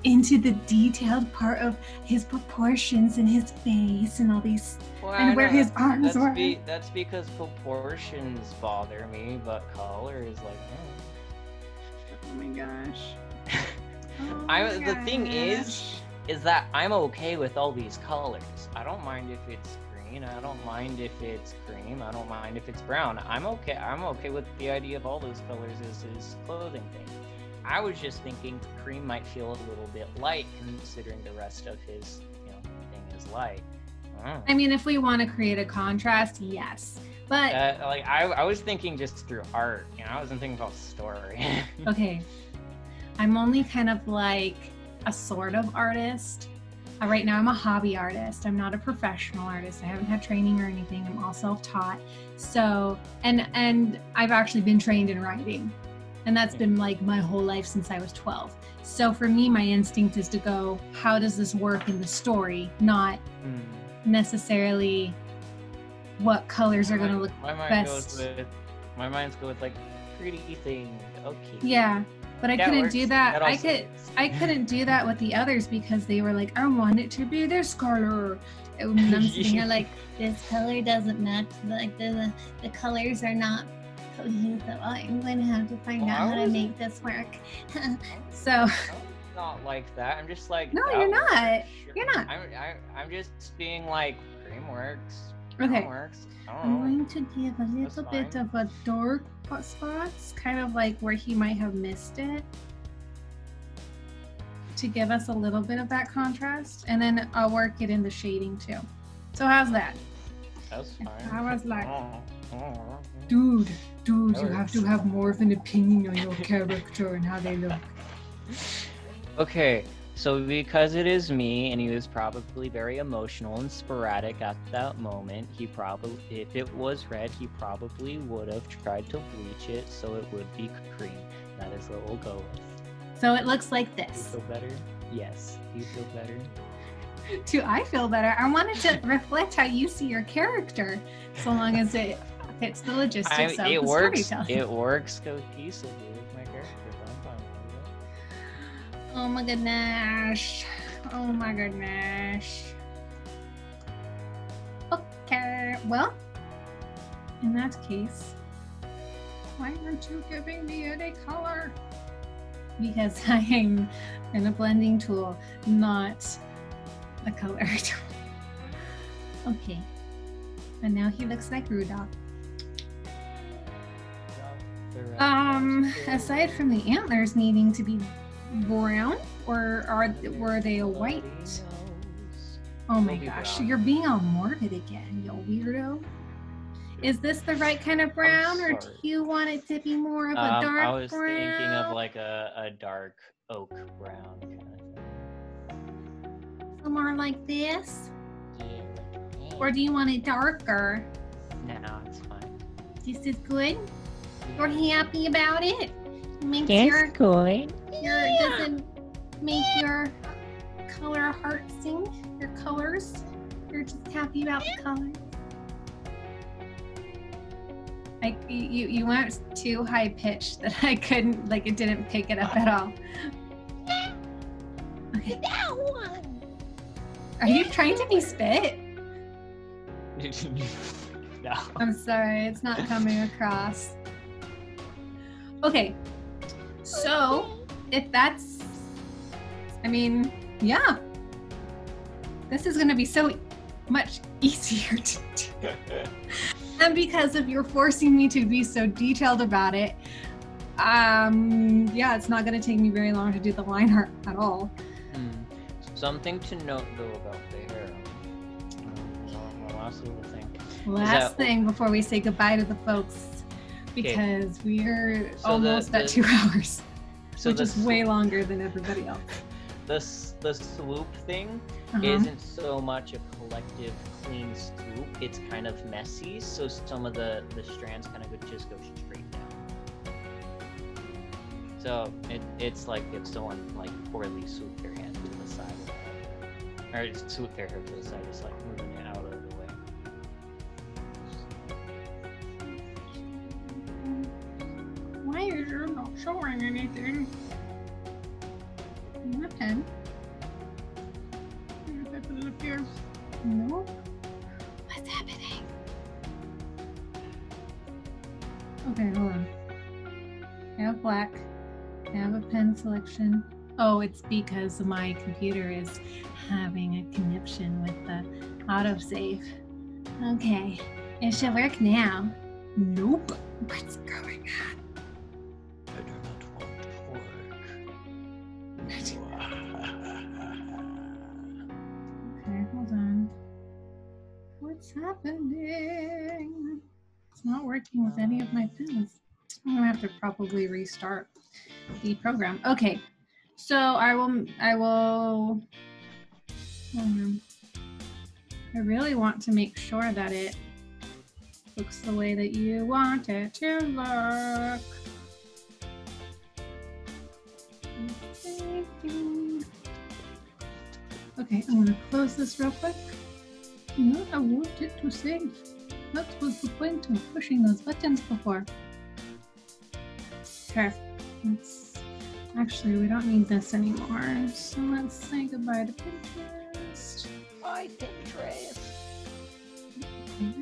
into the detailed part of his proportions and his face and all these, and where his arms were. That's because proportions bother me, but color is like, oh my gosh. The thing is that I'm okay with all these colors. I don't mind if it's green. I don't mind if it's cream. I don't mind if it's brown. I'm okay with the idea of all those colors as his clothing thing. I was just thinking cream might feel a little bit light considering the rest of his, thing is light. I mean, if we want to create a contrast, yes. But I was thinking just through art. I wasn't thinking about story. Okay. I'm only kind of like a sort of artist. Right now I'm a hobby artist. I'm not a professional artist. I haven't had training or anything. I'm all self-taught. So, and I've actually been trained in writing. And that's been like my whole life since I was 12. So for me, my instinct is to go, how does this work in the story? Not necessarily what colors are going to look best. My mind's go with like pretty thing. Okay. Yeah. But I couldn't do that. I couldn't do that with the others because they were like, I want it to be this color. And I'm sitting here like, this color doesn't match. Like the colors are not Okay, so I'm going to have to find out how to make this work. So. I'm not like that. I'm just like. No, you're not. Sure. You're not. I'm just being like, cream works. Okay. Works. I'm going to give a little bit of a dark spots, kind of like where he might have missed it, to give us a little bit of that contrast, and then I'll work it in the shading too. So how's that? That's fine. I was like, dude, you have to have more of an opinion on your character and how they look. Okay. So because it is me, and he was probably very emotional and sporadic at that moment, he probably, if it was red, he probably would have tried to bleach it so it would be cream. That is what we'll go with. So it looks like this. Do you feel better? Yes. Do you feel better? Do I feel better? I wanted to reflect how you see your character, so long as it fits the logistics of the storytelling. It works cohesively with my character. Oh my goodness. Oh my goodness. Okay, well, in that case, why aren't you giving me any color? Because I am in a blending tool, not a color tool. Okay, and now he looks like Rudolph. Aside from the antlers needing to be brown, or were they a white? Oh my gosh, you're being all morbid again, you weirdo. Is this the right kind of brown, or do you want it to be more of a dark brown? I was thinking of like a dark oak brown kind of thing. Somewhere like this? Yeah. Or do you want it darker? No, it's fine. This is good? You're happy about it? Makes good. Doesn't make your color heart sing? Your colors? You're just happy about the colors? Like you went too high pitched that I couldn't, like, it didn't pick it up at all. Okay. That one. Are you trying to be spit? No. I'm sorry, it's not coming across. Okay, so if that's, I mean, yeah, this is gonna be so much easier to do. And because of you're forcing me to be so detailed about it, yeah, it's not gonna take me very long to do the line art at all. Something to note though about the hair. Last little thing. Last thing before we say goodbye to the folks, because we're almost at 2 hours, which is way longer than everybody else. The swoop thing isn't so much a collective clean swoop, it's kind of messy, so some of the strands kind of just go straight down. So it's like if someone like poorly swooped their hand to the side, or swooped their hair to the side, just like moving it out of the way. Why is you not showing anything? My pen. If I put it up here. No. What's happening? Okay, hold on. I have black. I have a pen selection. Oh, it's because my computer is having a conniption with the autosave. Okay, it should work now. Nope. What's going on? I do not want to work. Okay, hold on. What's happening? It's not working with any of my pens. I'm gonna have to probably restart the program. Okay, so I will. I really want to make sure that it looks the way that you want it to look. Okay, I'm gonna close this real quick. No, I want it to save. That was the point of pushing those buttons before. Okay, actually, we don't need this anymore. So let's say goodbye to Pinterest. Bye, Pinterest. Okay,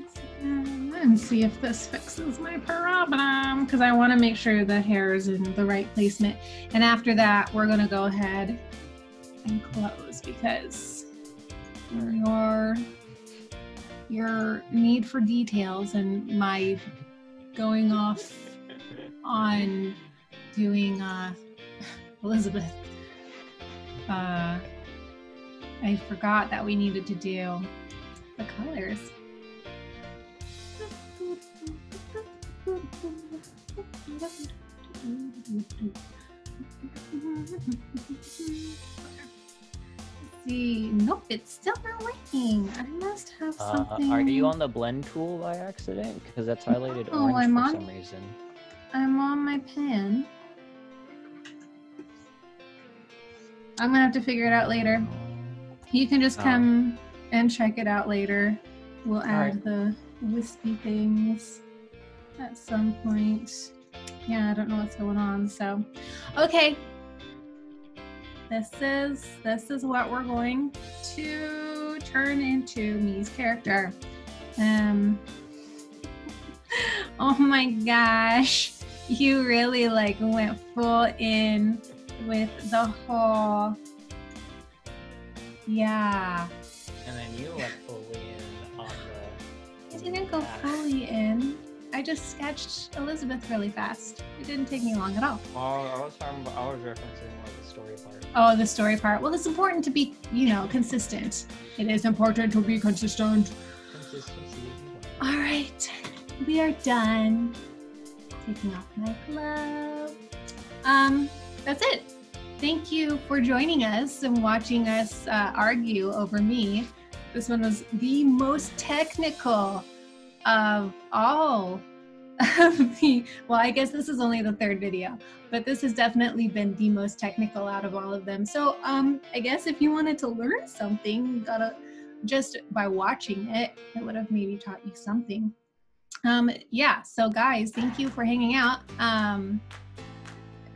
And see if this fixes my problem, because I want to make sure the hair is in the right placement. And after that, we're going to go ahead and close, because your need for details and my going off on doing Elizabeth, I forgot that we needed to do the colors. See, nope, it's still not working. I must have something. Are you on the blend tool by accident? Because that's highlighted orange for some reason. I'm on my pen. I'm gonna have to figure it out later. You can just come and check it out later. We'll add the wispy things at some point. Yeah, I don't know what's going on, so. Okay. This is what we're going to turn into Mi's character. Oh my gosh. You really like went full in with the whole, yeah. And then you went fully in on the... I didn't go fully in. I just sketched Elizabeth really fast. It didn't take me long at all. I was referencing like the story part. Oh, the story part. Well, it's important to be, you know, consistent. It is important to be consistent. Consistency. All right, we are done. Taking off my glove. That's it. Thank you for joining us and watching us argue over me. This one was the most technical of all of the, well, I guess this is only the third video, but this has definitely been the most technical out of all of them. So I guess if you wanted to learn something, you gotta, just by watching it, it would have maybe taught you something. Yeah, so guys, thank you for hanging out.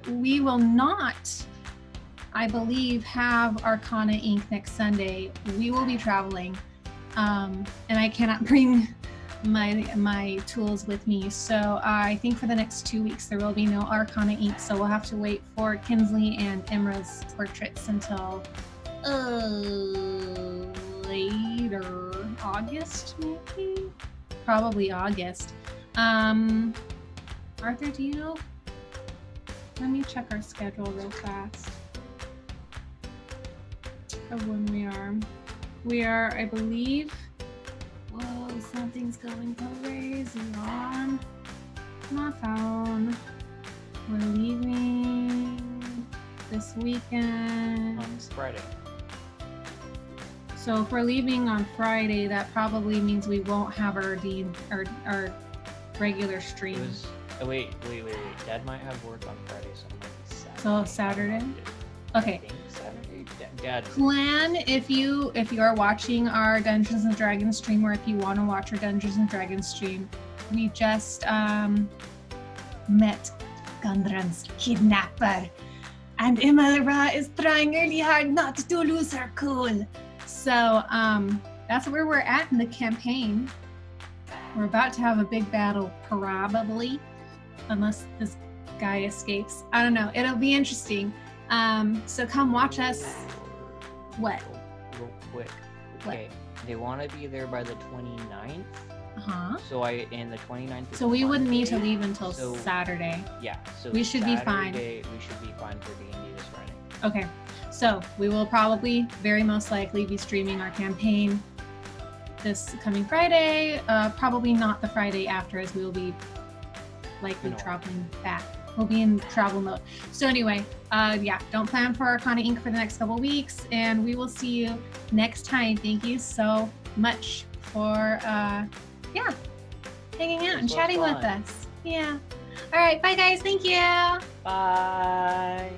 We will not, I believe, have Arcana Ink next Sunday. We will be traveling, and I cannot bring my tools with me. So I think for the next 2 weeks there will be no Arcana Ink. So we'll have to wait for Kinsley and Imra's portraits until later August, maybe? Probably August. Arthur, do you know? Let me check our schedule real fast of when we are. We are, I believe, whoa, something's going crazy on my phone. We're leaving this weekend. On Friday. So if we're leaving on Friday, that probably means we won't have our regular stream. Wait. Dad might have work on Friday, so it might be Saturday. So Saturday? Okay. I think Saturday. Dad. Plan if you are watching our Dungeons and Dragons stream, or if you want to watch our Dungeons and Dragons stream. We just met Gundren's kidnapper, and Imra is trying really hard not to lose her cool. So that's where we're at in the campaign. We're about to have a big battle, probably, unless this guy escapes. I don't know. It'll be interesting. So come watch us. What? Real quick. Okay. They want to be there by the 29th. Uh-huh. So and the 29th is So we wouldn't need to Monday, leave until Saturday. Yeah. So we should be fine. We should be fine for D&D this Friday. Okay. So we will probably, very most likely, be streaming our campaign this coming Friday. Probably not the Friday after, as we will be likely traveling back. We'll be in travel mode. So anyway, yeah, don't plan for Arcana Ink for the next couple weeks, and we will see you next time. Thank you so much for, yeah, hanging out and chatting with us. Yeah. All right, bye guys. Thank you. Bye.